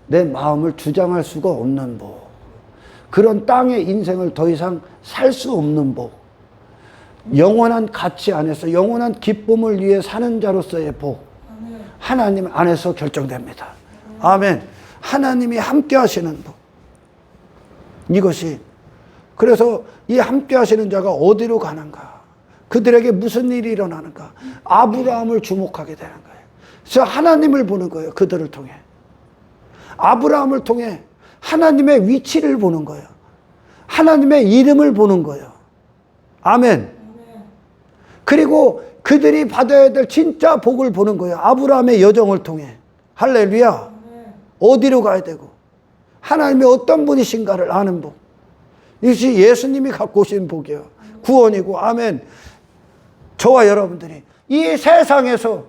내 마음을 주장할 수가 없는 복. 그런 땅의 인생을 더 이상 살 수 없는 복. 영원한 가치 안에서 영원한 기쁨을 위해 사는 자로서의 복. 하나님 안에서 결정됩니다. 아멘. 하나님이 함께 하시는 복. 이것이 그래서 이 함께 하시는 자가 어디로 가는가? 그들에게 무슨 일이 일어나는가? 아브라함을 주목하게 되는 거예요. 그래서 하나님을 보는 거예요. 그들을 통해. 아브라함을 통해 하나님의 위치를 보는 거예요. 하나님의 이름을 보는 거예요. 아멘. 그리고 그들이 받아야 될 진짜 복을 보는 거예요. 아브라함의 여정을 통해. 할렐루야. 어디로 가야 되고 하나님이 어떤 분이신가를 아는 복. 이것이 예수님이 갖고 오신 복이에요. 구원이고 아멘. 저와 여러분들이 이 세상에서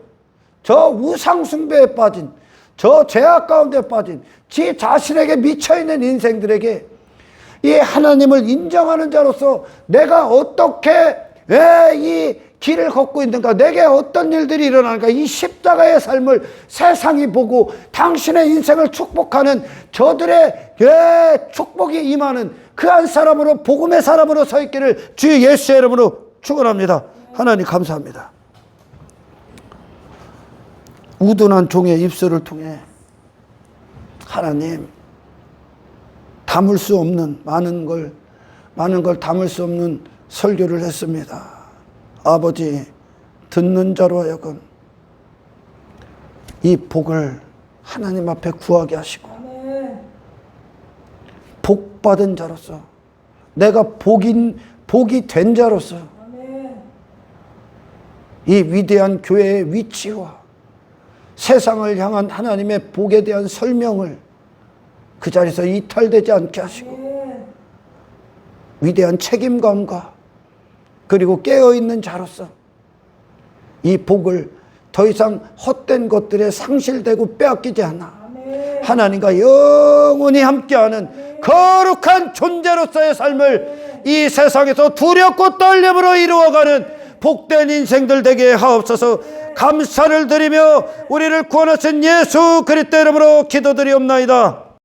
저 우상 숭배에 빠진 저 죄악 가운데 빠진 지 자신에게 미쳐있는 인생들에게 이 하나님을 인정하는 자로서 내가 어떻게 이 길을 걷고 있는가, 내게 어떤 일들이 일어나는가, 이 십자가의 삶을 세상이 보고 당신의 인생을 축복하는 저들의 축복이 임하는 그 한 사람으로 복음의 사람으로 서 있기를 주 예수의 이름으로 축원합니다. 하나님 감사합니다. 우둔한 종의 입술을 통해 하나님 담을 수 없는 많은 걸 담을 수 없는 설교를 했습니다. 아버지, 듣는 자로 하여금 이 복을 하나님 앞에 구하게 하시고 복 받은 자로서 내가 복이 된 자로서 이 위대한 교회의 위치와 세상을 향한 하나님의 복에 대한 설명을 그 자리에서 이탈되지 않게 하시고 위대한 책임감과 그리고 깨어있는 자로서 이 복을 더 이상 헛된 것들에 상실되고 빼앗기지 않아 하나님과 영원히 함께하는 거룩한 존재로서의 삶을 이 세상에서 두렵고 떨림으로 이루어가는 복된 인생들 되게 하옵소서. 감사를 드리며 우리를 구원하신 예수 그리스도 이름으로 기도드리옵나이다.